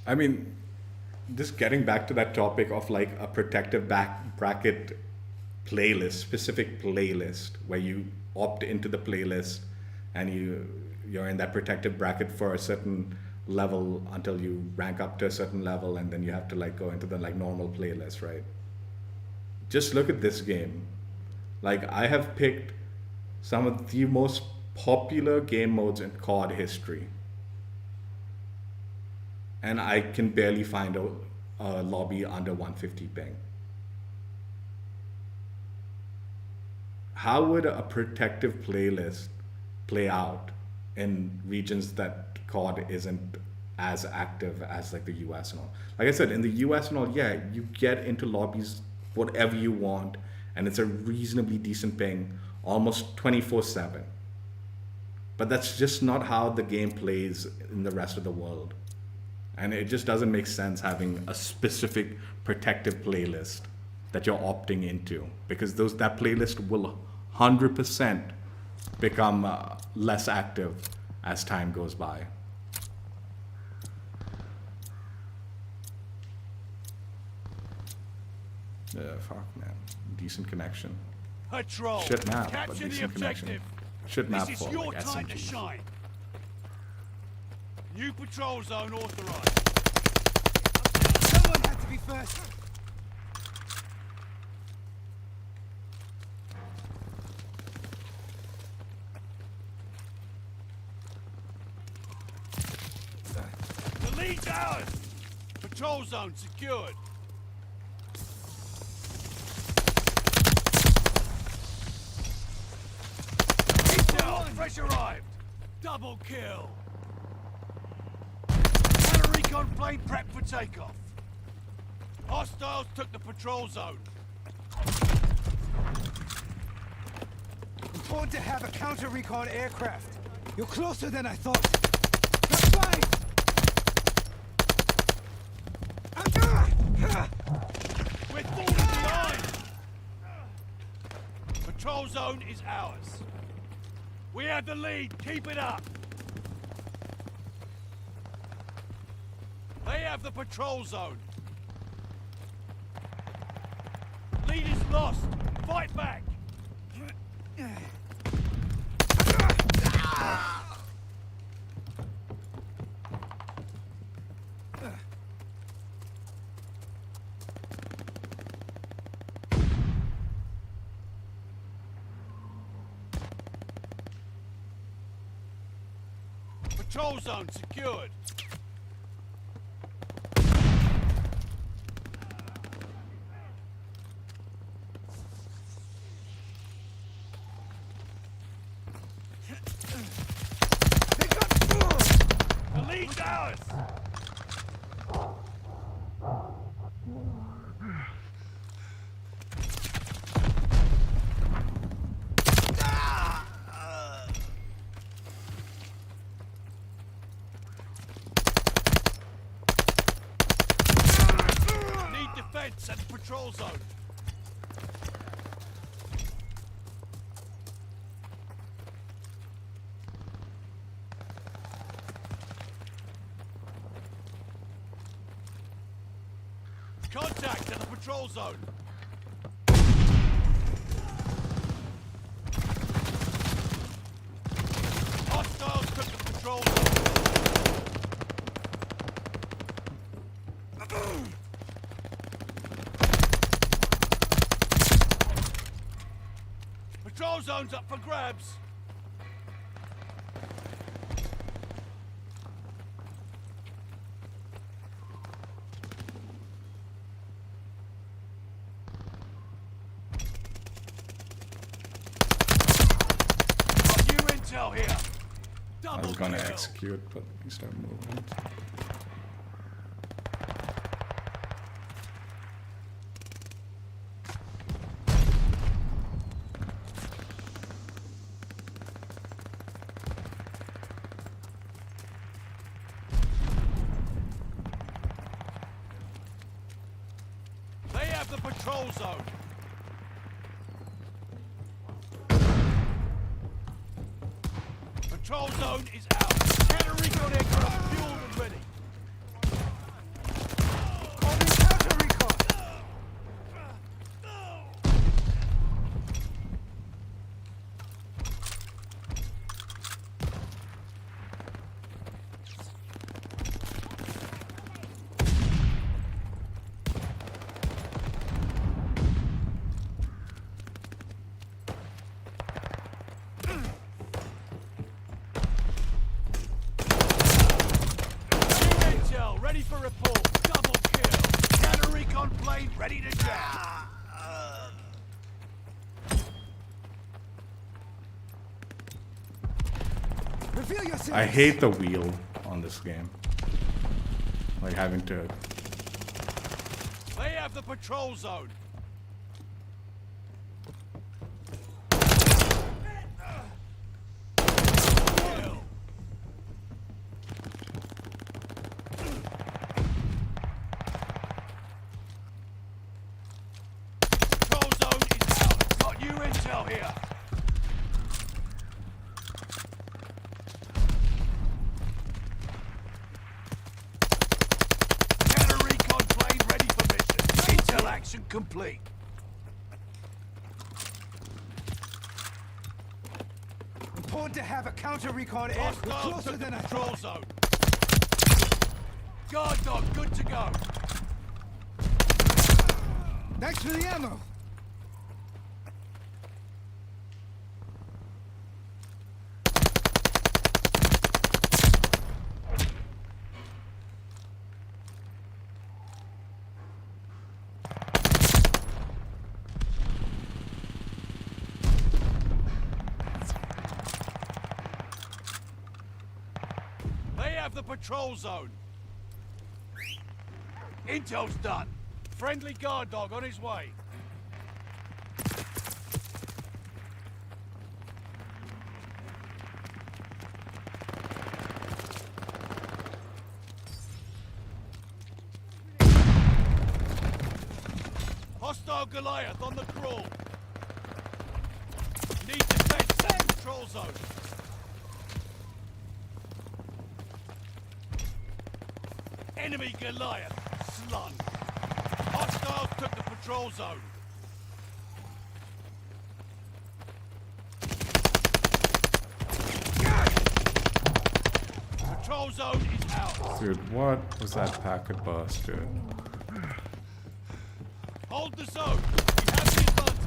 I mean, just getting back to that topic of like a protective bracket playlist, specific playlist, where you opt into the playlist and you're in that protective bracket for a certain level until you rank up to a certain level, and then you have to like go into the like normal playlist, right? Just look at this game. Like, I have picked some of the most popular game modes in COD history, and I can barely find a lobby under 150 ping. How would a protective playlist play out in regions that COD isn't as active as like the US and all? Like I said, in the US and all, yeah, you get into lobbies whatever you want, and it's a reasonably decent ping, almost 24/7. But that's just not how the game plays in the rest of the world. And it just doesn't make sense having a specific protective playlist that you're opting into, because that playlist will 100% become less active as time goes by. Yeah, fuck, man. Decent connection. Patrol. Shit map, but Capture the decent connection. objective. Shit map This is for your like time to SMGs. shine. New patrol zone authorized. Someone had to be first. The lead's ours. Patrol zone secured. Intel, fresh arrived. Double kill. Counter recon plane prep for takeoff. Hostiles took the patrol zone. Important to have a counter-recon aircraft. You're closer than I thought. That's fine. We're falling behind. Patrol zone is ours. We have the lead. Keep it up. They have the patrol zone. Lead is lost. Fight back. Patrol zone secured. The lead's ours. Need defense at the patrol zone. Contact at the patrol zone. Hostiles took the patrol zone. Patrol zone's up for grabs. Got new intel here. I Double was gonna kill. execute, but he started moving. have the patrol zone. Patrol zone is out. Counter-recon aircraft fueled and ready. On the counter recon! Intel, ready for report. Double kill. Counter-recon plane ready to jam. Reveal yourself! I hate the wheel on this game. Like having to. They have the patrol zone. Kill. Patrol zone is out. Got new intel here. Counter-recon plane ready for mission. Intel action complete. Important to have a counter recon aircraft Hostile closer to the than I patrol thought. zone. Guard dog, good to go. Thanks for the ammo! They have the patrol zone. Intel's done. Friendly guard dog on his way. Hostile Goliath on the crawl. Need to take the control zone. Enemy Goliath slung. Hostiles took the patrol zone. Patrol zone is out. Dude, what was that packet burst, dude? Hold the zone. We have the advantage.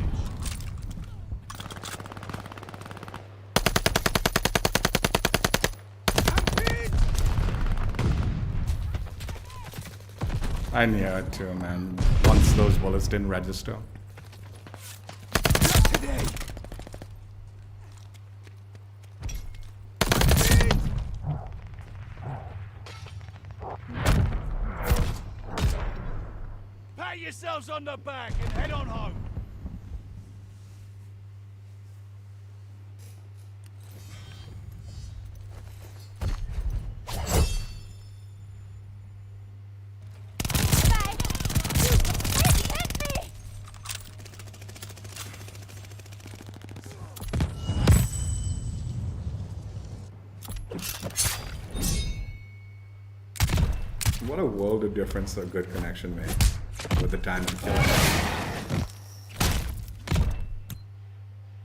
I knew it too, man. Once those bullets didn't register. Not today! Pat yourselves on the back and head on home. What a world of difference a good connection makes with the time to kill.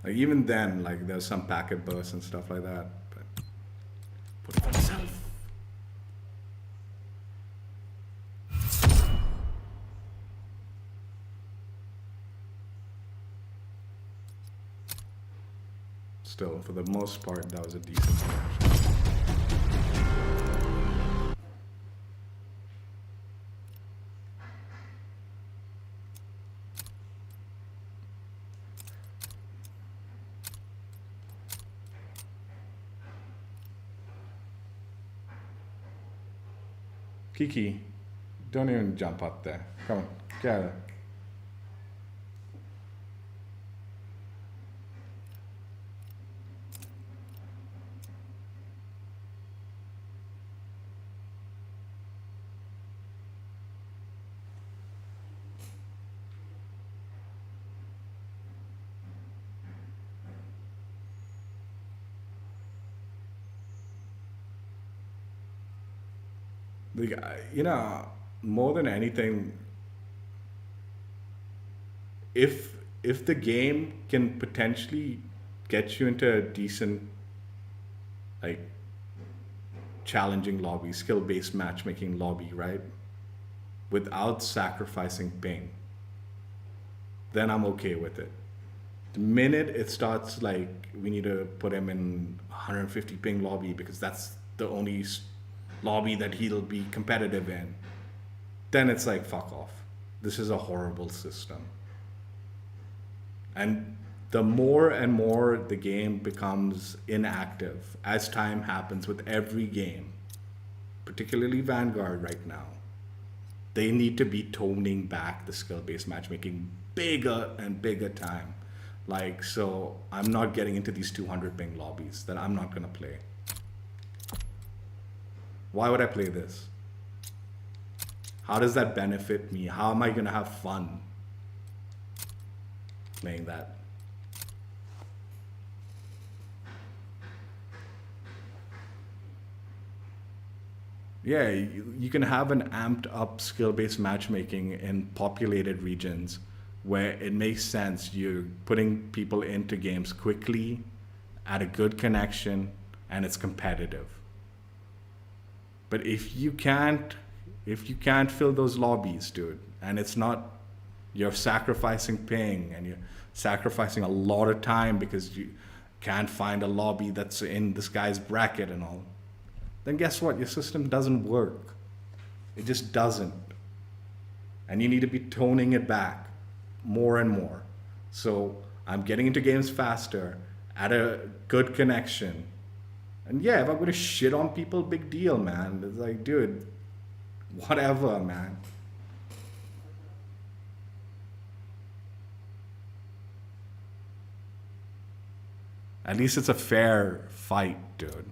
Like even then, like there's some packet bursts and stuff like that. But put it for yourself. Still, for the most part, that was a decent connection. Kiki, don't even jump up there. Come on, get out of there. You know, more than anything, if the game can potentially get you into a decent, like, challenging lobby, skill-based matchmaking lobby, right, without sacrificing ping, then I'm okay with it. The minute it starts like we need to put him in 150 ping lobby because that's the only lobby that he'll be competitive in, then it's like, fuck off. This is a horrible system. And the more and more the game becomes inactive as time happens with every game, particularly Vanguard right now, they need to be toning back the skill-based matchmaking bigger and bigger time. Like, so I'm not getting into these 200 ping lobbies that I'm not gonna play. Why would I play this? How does that benefit me? How am I gonna have fun playing that? Yeah, you can have an amped up skill-based matchmaking in populated regions where it makes sense. You're putting people into games quickly, at a good connection, and it's competitive. But if you can't fill those lobbies, dude, and it's not, you're sacrificing ping and you're sacrificing a lot of time because you can't find a lobby that's in this guy's bracket and all, then guess what? Your system doesn't work. It just doesn't. And you need to be toning it back more and more. So I'm getting into games faster, at a good connection. And yeah, if I'm gonna shit on people, big deal, man. It's like, dude, whatever, man. At least it's a fair fight, dude.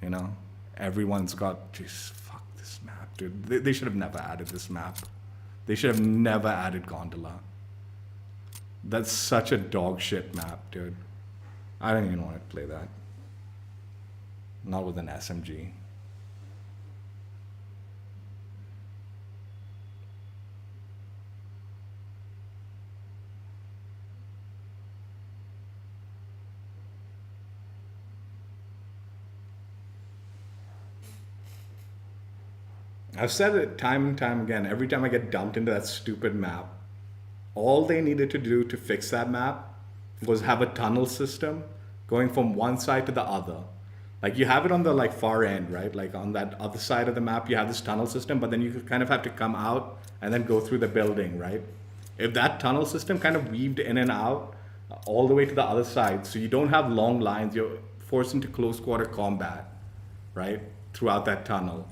You know, everyone's got, just fuck this map, dude. They should have never added this map. They should have never added Gondola. That's such a dog shit map, dude. I don't even want to play that. Not with an SMG. I've said it time and time again. Every time I get dumped into that stupid map, all they needed to do to fix that map was have a tunnel system going from one side to the other. Like, you have it on the like far end, right? Like on that other side of the map, you have this tunnel system, but then you kind of have to come out and then go through the building, right? If that tunnel system kind of weaved in and out all the way to the other side, so you don't have long lines, you're forced into close quarter combat, right? Throughout that tunnel.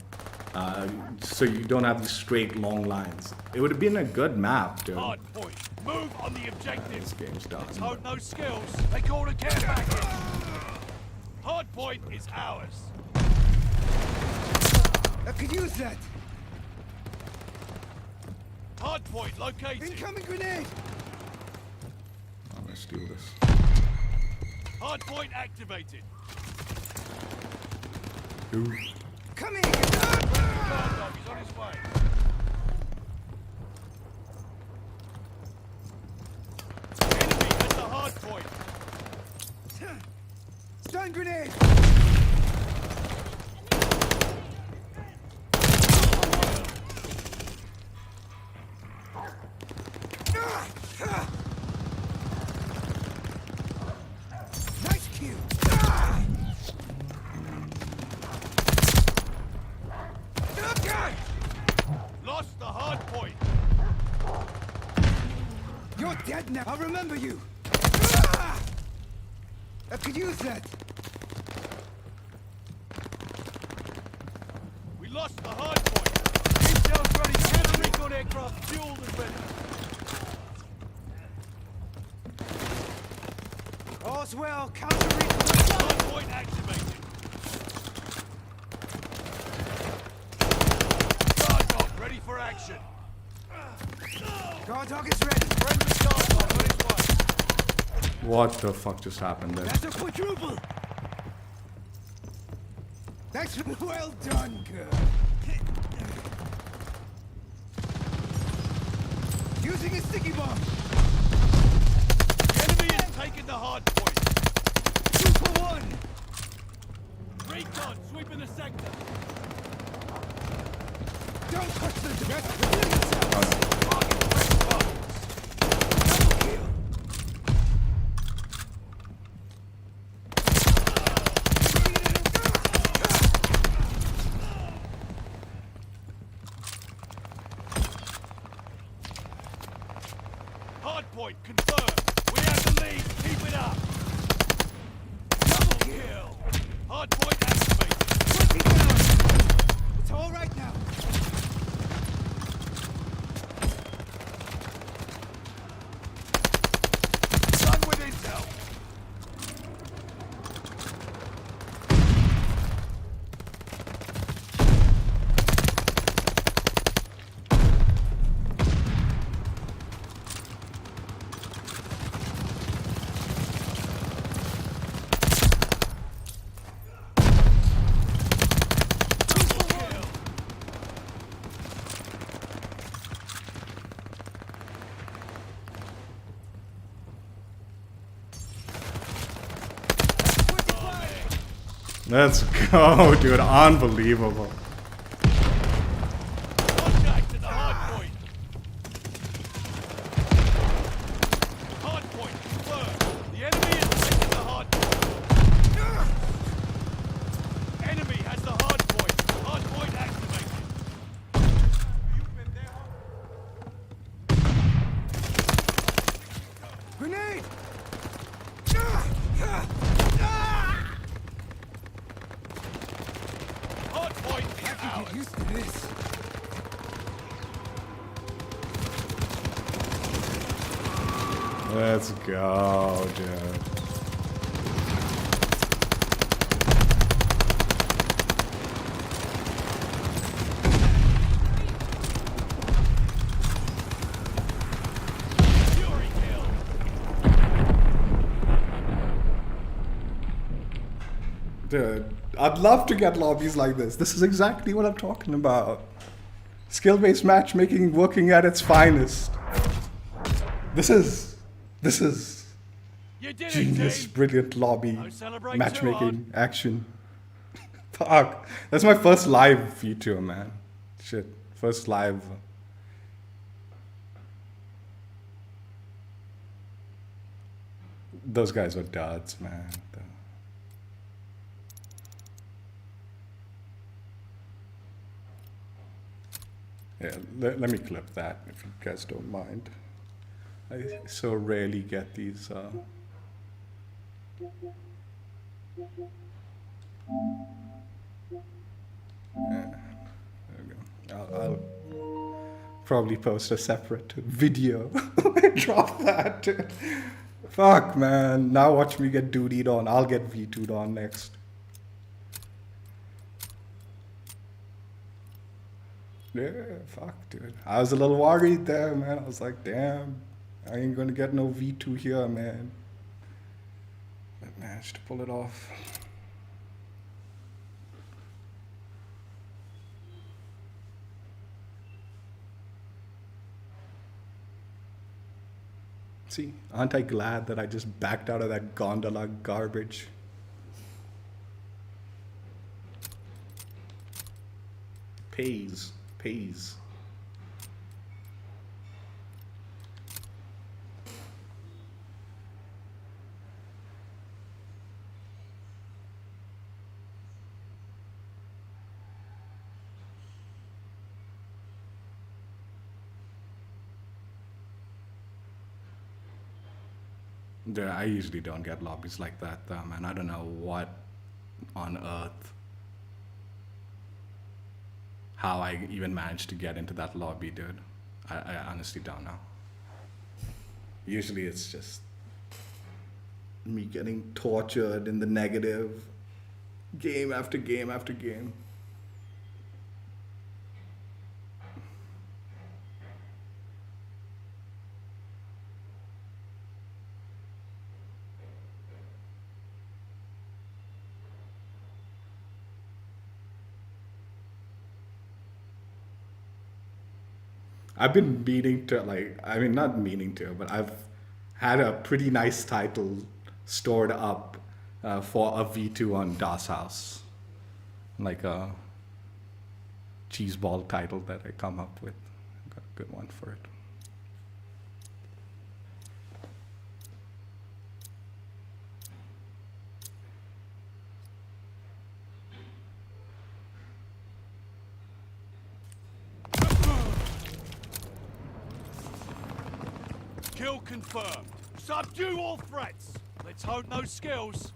So you don't have these straight long lines. It would have been a good map, dude. Hard point. Move on the objective. This game's done. Let's hold no skills. They call to get back in. Hard point is ours. I could use that. Hard point located. Incoming grenade. I'm gonna steal this. Hard point activated. Ooh. Come here. Guard dog, he's on his way. Enemy at the hard point. Stun grenade. Nice cue. Lost the hard point. You're dead now. I'll remember you. I could use that. We lost the hard point. Intel's ready. Counter recon aircraft fueled and ready. All's well. Counter recon. Hard point activated. Guard dog ready for action. Guard dog is ready. Friendly guard dog on his way. What the fuck just happened there? That's a quadruple. That's well done, girl. Using a sticky bomb. The enemy has taken the hard point. 2 for 1. Recon sweeping the sector. Don't touch the door. That's Target press double kill. hard point confirmed. We have the lead. Keep it up. Double kill. Hard point activated. Put me down. It's all right now. Done with intel. Let's go, dude. Unbelievable. Contact at the hard point. Hard point confirmed. The enemy is taking the hard point. Enemy has the hard point. Hard point activated. Grenade! Hard point is Get ours. used to this. Let's go, dude. Fury kill. Dude, I'd love to get lobbies like this. This is exactly what I'm talking about. Skill-based matchmaking working at its finest. This is You did genius, it, team. brilliant lobby Don't celebrate too matchmaking action. Fuck. That's my first live feature, man. Shit. First live. Those guys were duds, man. Yeah, let me clip that if you guys don't mind. I so rarely get these. Yeah, there we go. I'll probably post a separate video. Drop that. Fuck, man. Now watch me get dudied on. I'll get V2'd on next. Yeah, fuck, dude. I was a little worried there, man. I was like, damn, I ain't gonna get no V2 here, man. But managed to pull it off. See, aren't I glad that I just backed out of that gondola garbage? Pays. Yeah, I usually don't get lobbies like that, though, man. I don't know what on earth, how I even managed to get into that lobby, dude. I honestly don't know. Usually it's just me getting tortured in the negative, game after game after game. I've been meaning to, like, I mean, not meaning to, but I've had a pretty nice title stored up for a V2 on DOS House. Like a cheeseball title that I come up with. Got a good one for it. Kill confirmed. Subdue all threats. Let's hone those skills.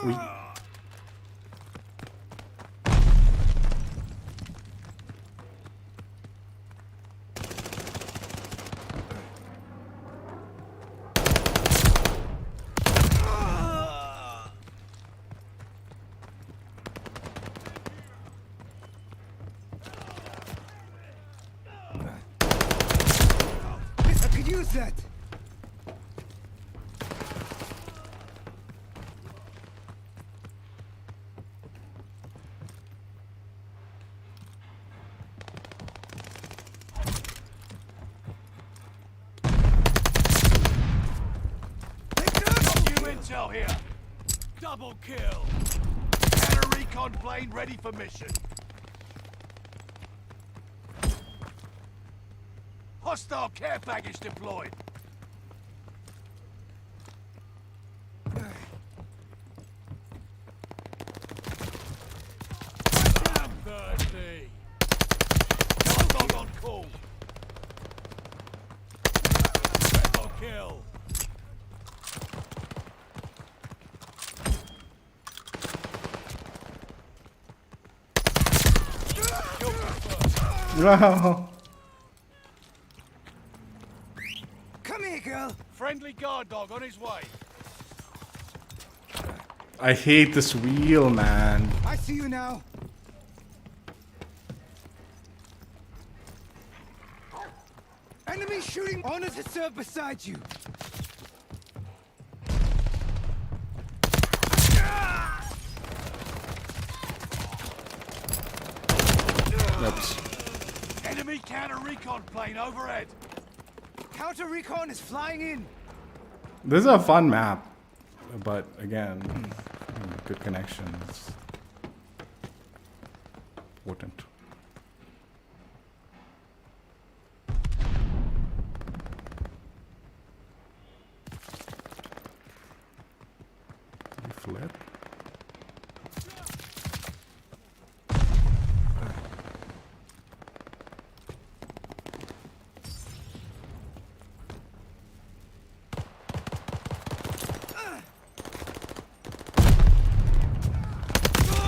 We I could use that. New intel here. Double kill. Counter recon plane ready for mission. Hostile care package deployed. Damn thirsty. Dog on call. Triple kill. Kill confirmed. Wow. Come here, girl. Friendly guard dog on his way. I hate this wheel, man. I see you now. Enemy shooting. Honor to serve beside you. Oops. Enemy counter recon plane overhead. Counter recon is flying in. This is a fun map, but again, good connection is important. You flip.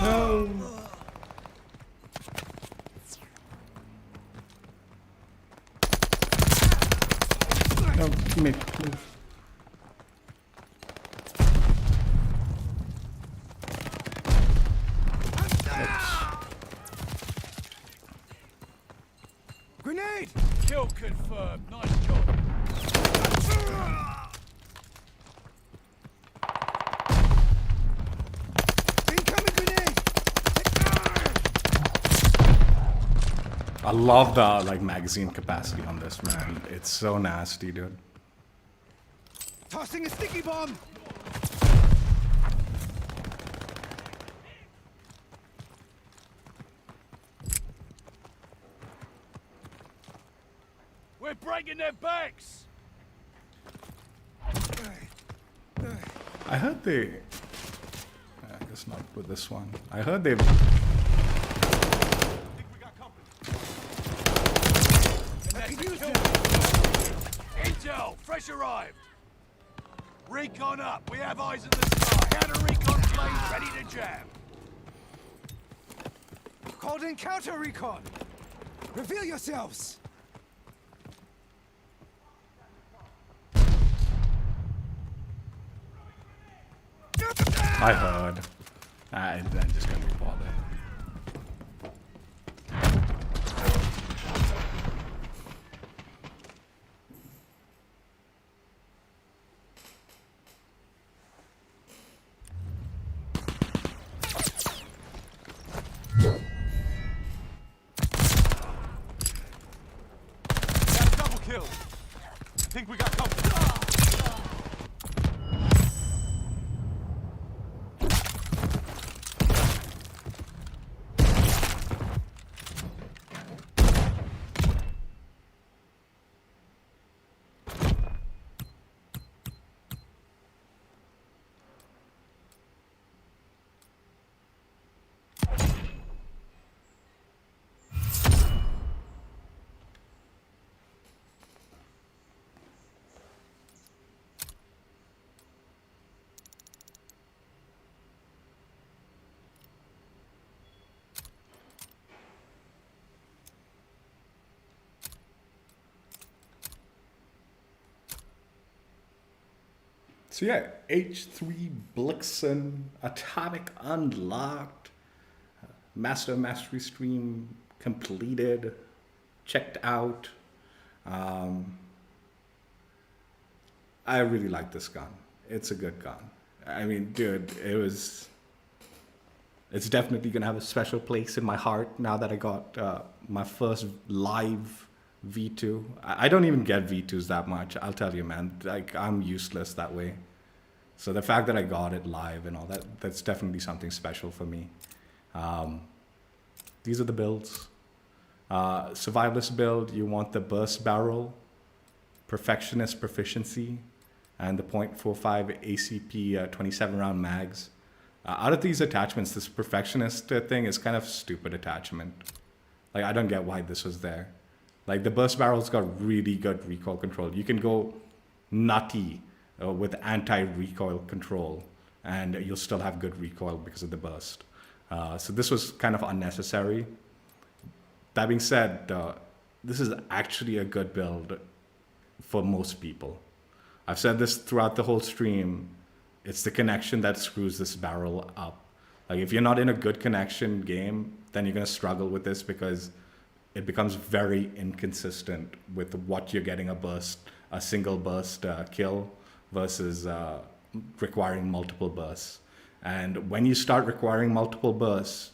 No. No, me, please. Grenade! Kill confirmed. Nice job. Incoming grenade! I love the like magazine capacity on this, man. It's so nasty, dude. Tossing a sticky bomb! We're breaking their backs. I heard they. I guess not with this one. I heard they. Intel, fresh arrived. Recon up. We have eyes in the sky. Counter recon plane ready to jam. Called in counter recon! Reveal yourselves! I heard. I'm just gonna be bothered. kill. Think we got company. So yeah, H4 Blixen, Atomic unlocked, Master of Mastery stream completed, checked out. I really like this gun. It's a good gun. I mean, dude, it's definitely gonna have a special place in my heart now that I got my first live V2. I don't even get V2s that much, I'll tell you, man. Like, I'm useless that way. So the fact that I got it live and all that, that's definitely something special for me. These are the builds. Survivalist build, you want the burst barrel, perfectionist proficiency, and the .45 ACP 27 round mags. Out of these attachments, this perfectionist thing is kind of stupid attachment. Like, I don't get why this was there. Like, the burst barrel's got really good recoil control. You can go nutty with anti-recoil control, and you'll still have good recoil because of the burst. So this was kind of unnecessary. That being said, this is actually a good build for most people. I've said this throughout the whole stream. It's the connection that screws this barrel up. Like, if you're not in a good connection game, then you're gonna struggle with this because it becomes very inconsistent with what you're getting a single burst kill versus requiring multiple bursts. And when you start requiring multiple bursts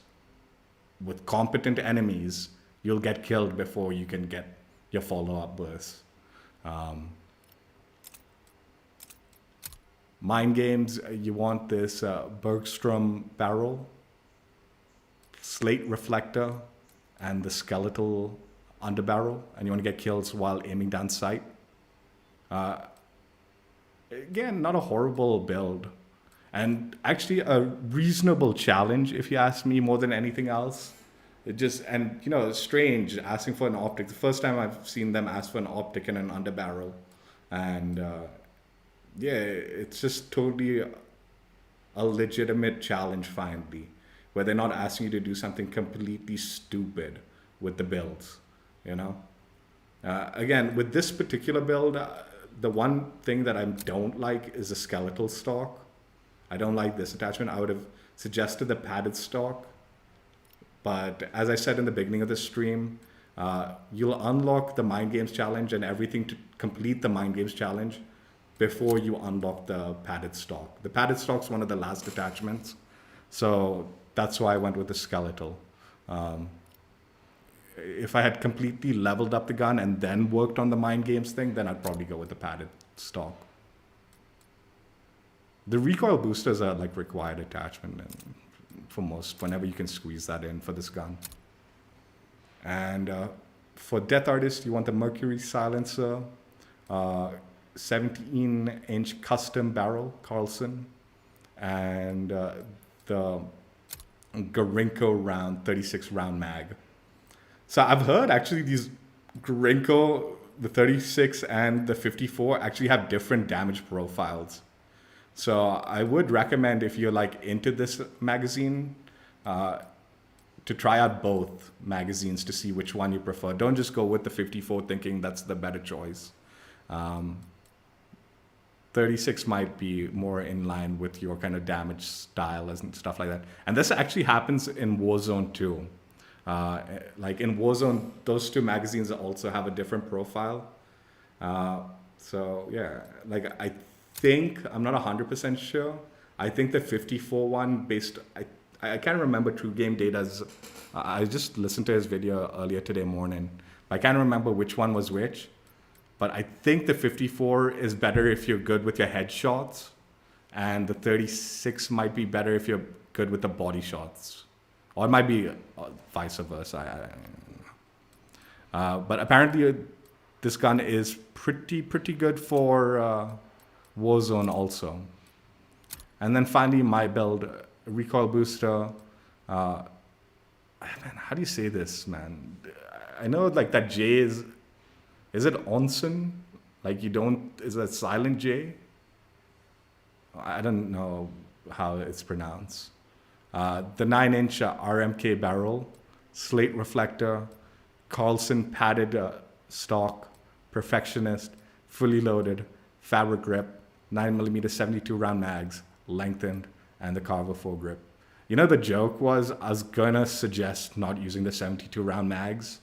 with competent enemies, you'll get killed before you can get your follow-up bursts. MindGames, you want this Bergstrom barrel, slate reflector, and the skeletal underbarrel, and you want to get kills while aiming down sight. Again, not a horrible build, and actually a reasonable challenge if you ask me, more than anything else. It just, and you know, it's strange asking for an optic. The first time I've seen them ask for an optic and an underbarrel, and yeah, it's just totally a legitimate challenge finally, where they're not asking you to do something completely stupid with the builds, you know? Again, with this particular build, the one thing that I don't like is the skeletal stock. I don't like this attachment. I would have suggested the padded stock. But as I said in the beginning of the stream, you'll unlock the MindGames challenge and everything to complete the MindGames challenge before you unlock the padded stock. The padded stock's one of the last attachments. So that's why I went with the skeletal. If I had completely leveled up the gun and then worked on the MindGames thing, then I'd probably go with the padded stock. The recoil boosters are like required attachment for most, whenever you can squeeze that in for this gun. And for Death Artist, you want the Mercury silencer, 17-inch custom barrel, Carlson, and the Gorinko round, 36 round mag. So I've heard actually these Gorinko, the 36 and the 54 actually have different damage profiles. So I would recommend, if you're like into this magazine, to try out both magazines to see which one you prefer. Don't just go with the 54 thinking that's the better choice. 36 might be more in line with your kind of damage style and stuff like that. And this actually happens in Warzone too. Like in Warzone, those two magazines also have a different profile. So yeah, like I think, I'm not 100% sure. I think the 54 one I can't remember True Game Data's, I just listened to his video earlier today morning. I can't remember which one was which, but I think the 54 is better if you're good with your headshots, and the 36 might be better if you're good with the body shots, or it might be vice versa. But apparently, this gun is pretty good for Warzone also. And then finally, my build, recoil booster. Man, how do you say this, man? I know like that J is it Onsen? Like you don't, is that silent J? I don't know how it's pronounced. The 9-inch RMK barrel, slate reflector, Carlson padded stock, perfectionist, fully loaded, fabric grip, 9mm 72 round mags, lengthened, and the Carver foregrip. You know, the joke was I was gonna suggest not using the 72 round mags.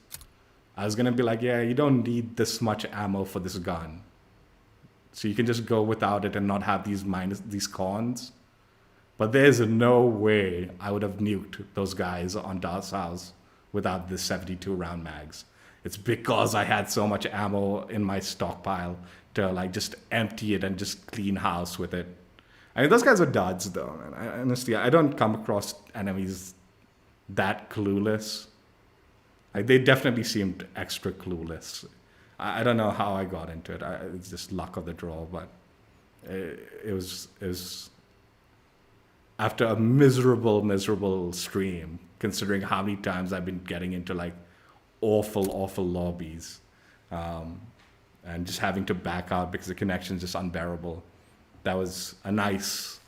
I was gonna be like, yeah, you don't need this much ammo for this gun. So you can just go without it and not have these cons. But there's no way I would have nuked those guys on Das House without the 72 round mags. It's because I had so much ammo in my stockpile to like just empty it and just clean house with it. I mean, those guys are duds though, man. Honestly, I don't come across enemies that clueless. Like, they definitely seemed extra clueless. I don't know how I got into it. It's just luck of the draw, but it was after a miserable stream, considering how many times I've been getting into like awful lobbies, and just having to back out because the connection is just unbearable. That was a nice,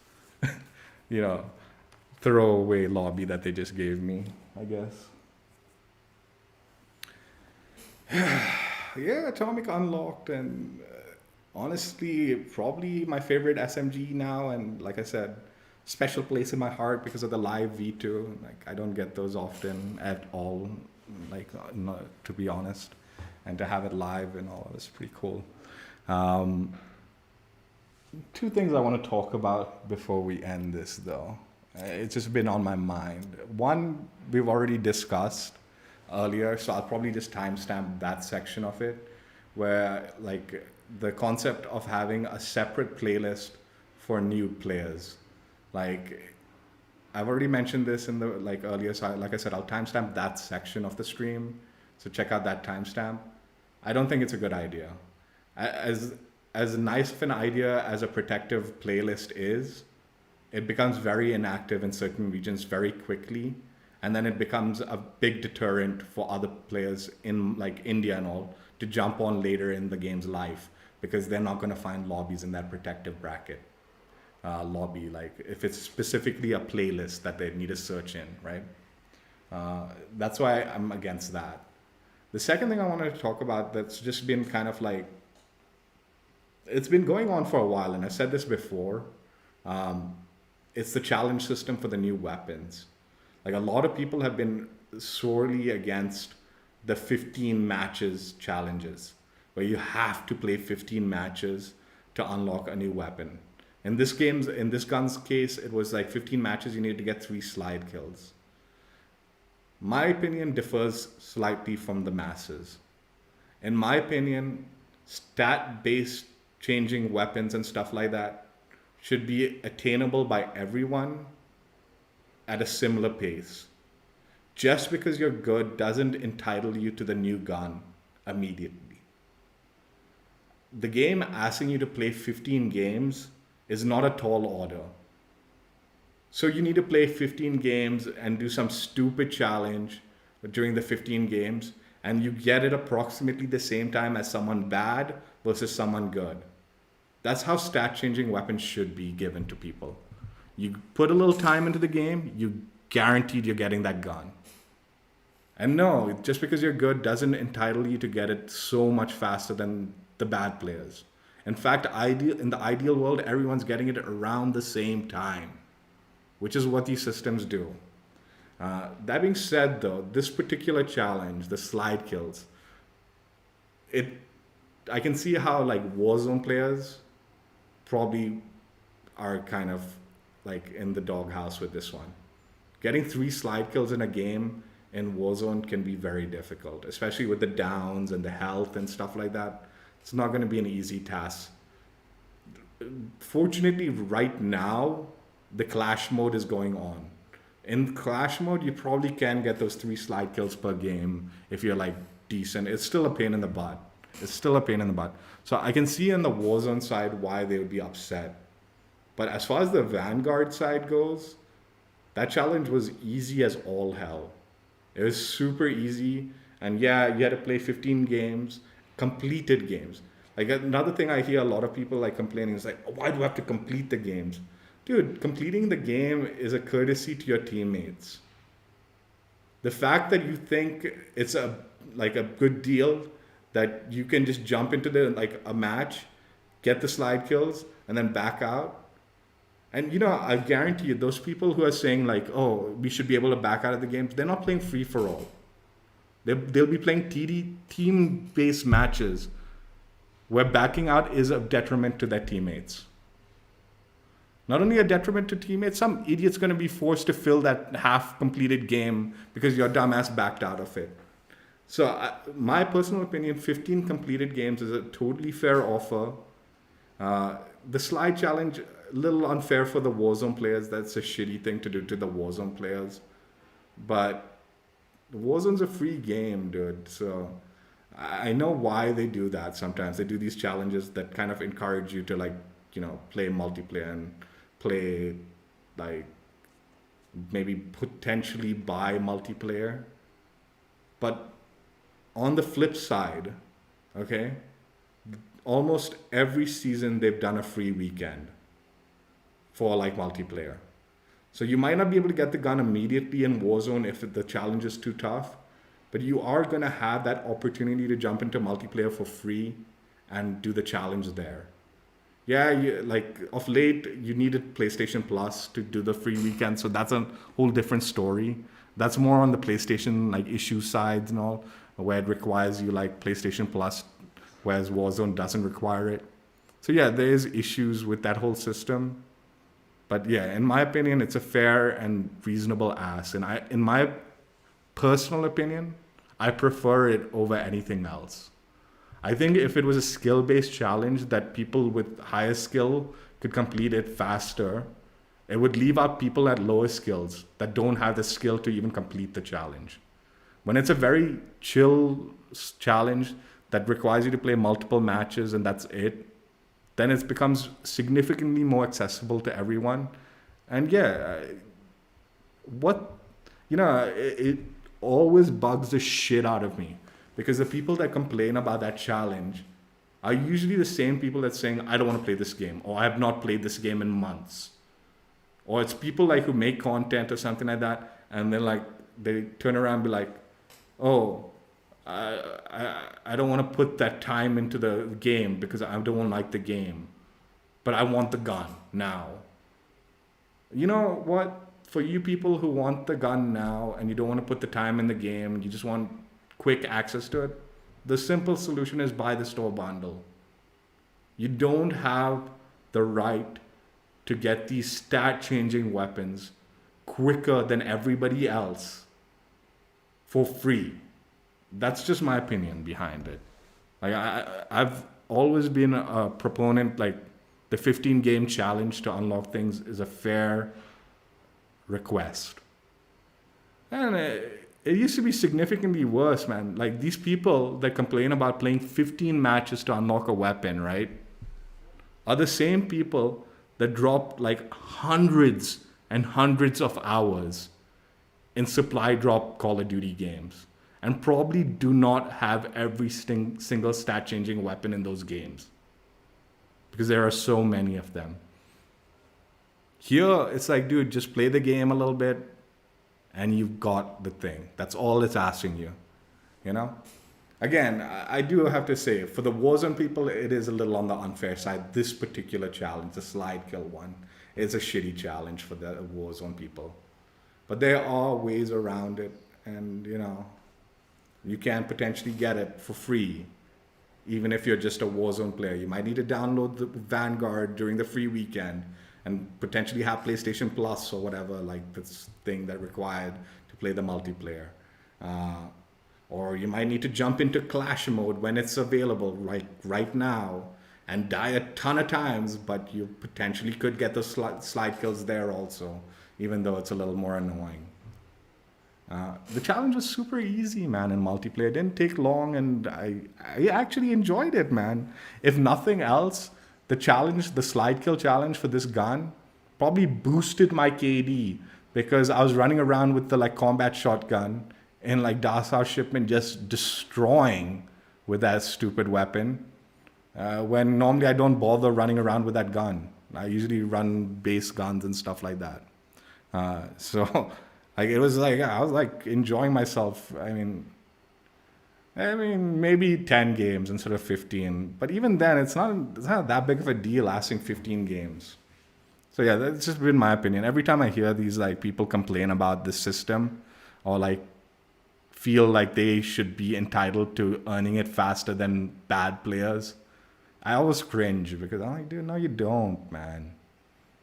throwaway lobby that they just gave me, I guess. Yeah, Atomic unlocked, and honestly, probably my favorite SMG now. And like I said, special place in my heart because of the live V2. Like, I don't get those often at all, like, to be honest. And to have it live and all, is pretty cool. Two things I want to talk about before we end this, though. It's just been on my mind. One, we've already discussed earlier, so I'll probably just timestamp that section of it, where like the concept of having a separate playlist for new players. Like, I've already mentioned this in the earlier, so like I said, I'll timestamp that section of the stream, so check out that timestamp. I don't think it's a good idea. As nice of an idea as a protective playlist is, it becomes very inactive in certain regions very quickly. And then it becomes a big deterrent for other players in like India and all to jump on later in the game's life, because they're not going to find lobbies in that protective bracket lobby. Like if it's specifically a playlist that they need to search in, right? That's why I'm against that. The second thing I wanted to talk about that's just been kind of like, it's been going on for a while, and I said this before. It's the challenge system for the new weapons. Like, a lot of people have been sorely against the 15 matches challenges, where you have to play 15 matches to unlock a new weapon. In this gun's case, it was like 15 matches, you need to get 3 slide kills. My opinion differs slightly from the masses. In my opinion, stat-based changing weapons and stuff like that should be attainable by everyone at a similar pace. Just because you're good doesn't entitle you to the new gun immediately. The game asking you to play 15 games is not a tall order. So you need to play 15 games and do some stupid challenge during the 15 games, and you get it approximately the same time as someone bad versus someone good. That's how stat changing weapons should be given to people. You put a little time into the game, you guaranteed you're getting that gun. And no, just because you're good doesn't entitle you to get it so much faster than the bad players. In fact, in the ideal world, everyone's getting it around the same time, which is what these systems do. That being said, though, this particular challenge, the slide kills, I can see how like Warzone players probably are kind of like in the doghouse with this one. Getting 3 slide kills in a game in Warzone can be very difficult, especially with the downs and the health and stuff like that. It's not going to be an easy task. Fortunately, right now, the clash mode is going on. In clash mode, you probably can get those 3 slide kills per game if you're like decent. It's still a pain in the butt. So I can see on the Warzone side why they would be upset. But as far as the Vanguard side goes, that challenge was easy as all hell. It was super easy. And yeah, you had to play 15 games, completed games. Like another thing I hear a lot of people like complaining is like, why do I have to complete the games? Dude, completing the game is a courtesy to your teammates. The fact that you think it's a good deal that you can just jump into a match, get the slide kills, and then back out. And I guarantee you, those people who are saying like, oh, we should be able to back out of the games, they're not playing free for all. They'll be playing team-based matches where backing out is a detriment to their teammates. Not only a detriment to teammates, some idiot's going to be forced to fill that half-completed game because your dumbass backed out of it. So my personal opinion, 15 completed games is a totally fair offer. The slide challenge, a little unfair for the Warzone players. That's a shitty thing to do to the Warzone players. But Warzone's a free game, dude. So I know why they do that sometimes. They do these challenges that kind of encourage you to play multiplayer and play maybe potentially buy multiplayer. But on the flip side, okay, almost every season they've done a free weekend for multiplayer. So you might not be able to get the gun immediately in Warzone if the challenge is too tough, but you are going to have that opportunity to jump into multiplayer for free and do the challenge there. Yeah, of late, you needed PlayStation Plus to do the free weekend, so that's a whole different story. That's more on the PlayStation issue sides and all, where it requires you PlayStation Plus, whereas Warzone doesn't require it. So yeah, there's issues with that whole system. But yeah, in my opinion, it's a fair and reasonable ask. And in my personal opinion, I prefer it over anything else. I think if it was a skill-based challenge that people with higher skill could complete it faster, it would leave out people at lower skills that don't have the skill to even complete the challenge. When it's a very chill challenge that requires you to play multiple matches and that's it, then it becomes significantly more accessible to everyone. And yeah, it always bugs the shit out of me. Because the people that complain about that challenge are usually the same people that's saying, I don't want to play this game, or I have not played this game in months. Or it's people who make content or something like that, and then they turn around and be like, oh, I don't want to put that time into the game because I don't like the game, but I want the gun now. You know what? For you people who want the gun now and you don't want to put the time in the game, you just want quick access to it, the simple solution is buy the store bundle. You don't have the right to get these stat-changing weapons quicker than everybody else for free. That's just my opinion behind it. I've always been a proponent, the 15-game challenge to unlock things is a fair request. And it used to be significantly worse, man. These people that complain about playing 15 matches to unlock a weapon, right, are the same people that drop hundreds and hundreds of hours in supply drop Call of Duty games and probably do not have every single stat-changing weapon in those games because there are so many of them. Here, it's dude, just play the game a little bit, and you've got the thing. That's all it's asking you, Again, I do have to say, for the Warzone people, it is a little on the unfair side. This particular challenge, the slide kill one, is a shitty challenge for the Warzone people. But there are ways around it, and, you can potentially get it for free, even if you're just a Warzone player. You might need to download the Vanguard during the free weekend, and potentially have PlayStation Plus or whatever, this thing that required to play the multiplayer. Or you might need to jump into clash mode when it's available, like right now, and die a ton of times, but you potentially could get those slide kills there also, even though it's a little more annoying. The challenge was super easy, man, in multiplayer. It didn't take long, and I actually enjoyed it, man. If nothing else, the challenge, the slide kill challenge for this gun, probably boosted my KD, because I was running around with the like combat shotgun in like Dachau shipment, just destroying with that stupid weapon. When normally I don't bother running around with that gun. I usually run base guns and stuff like that. So like it was like I was like enjoying myself. I mean maybe 10 games instead of 15. But even then, it's not that big of a deal lasting 15 games. So yeah, that's just been my opinion. Every time I hear these like people complain about this system, or like feel like they should be entitled to earning it faster than bad players, I always cringe, because I'm like, dude, no, you don't, man.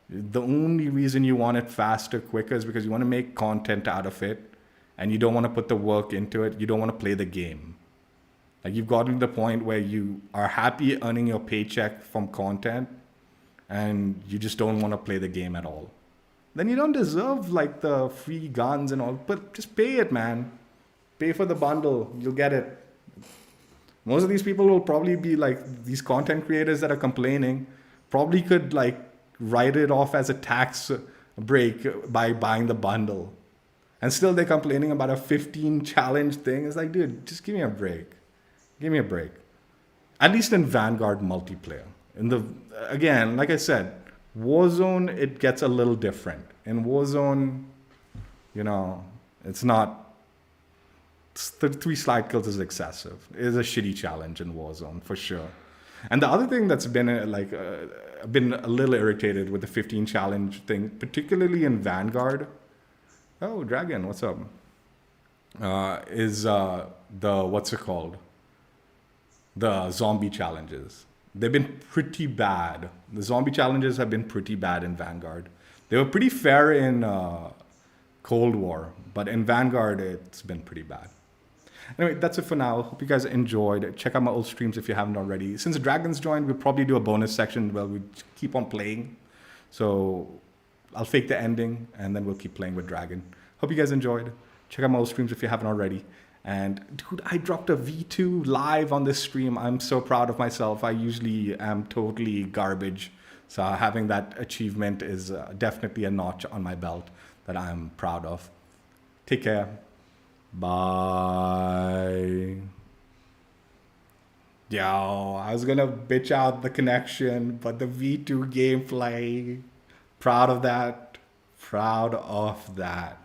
The only reason you want it faster, quicker, is because you want to make content out of it, and you don't want to put the work into it. You don't want to play the game. Like, you've gotten to the point where you are happy earning your paycheck from content, and you just don't want to play the game at all. Then you don't deserve like the free guns and all, but just pay it, man. Pay for the bundle, you'll get it. Most of these people will probably be like, these content creators that are complaining probably could like write it off as a tax break by buying the bundle. And still they're complaining about a 15 challenge thing. It's like, dude, just give me a break. Give me a break. At least in Vanguard multiplayer. Again, like I said, Warzone, it gets a little different. In Warzone, it's not... The 3 slide kills is excessive. It is a shitty challenge in Warzone, for sure. And the other thing that's been been a little irritated with the 15 challenge thing, particularly in Vanguard. Oh, Dragon, what's up? Is what's it called? The zombie challenges. They've been pretty bad. The zombie challenges have been pretty bad in Vanguard. They were pretty fair in Cold War, but in Vanguard, it's been pretty bad. Anyway, that's it for now. Hope you guys enjoyed. Check out my old streams if you haven't already. Since Dragon's joined, we'll probably do a bonus section where we keep on playing. So I'll fake the ending, and then we'll keep playing with Dragon. Hope you guys enjoyed. Check out my old streams if you haven't already. And dude, I dropped a V2 live on this stream. I'm so proud of myself. I usually am totally garbage. So having that achievement is definitely a notch on my belt that I'm proud of. Take care. Bye. Yo, I was gonna bitch out the connection, but the V2 gameplay, proud of that. Proud of that.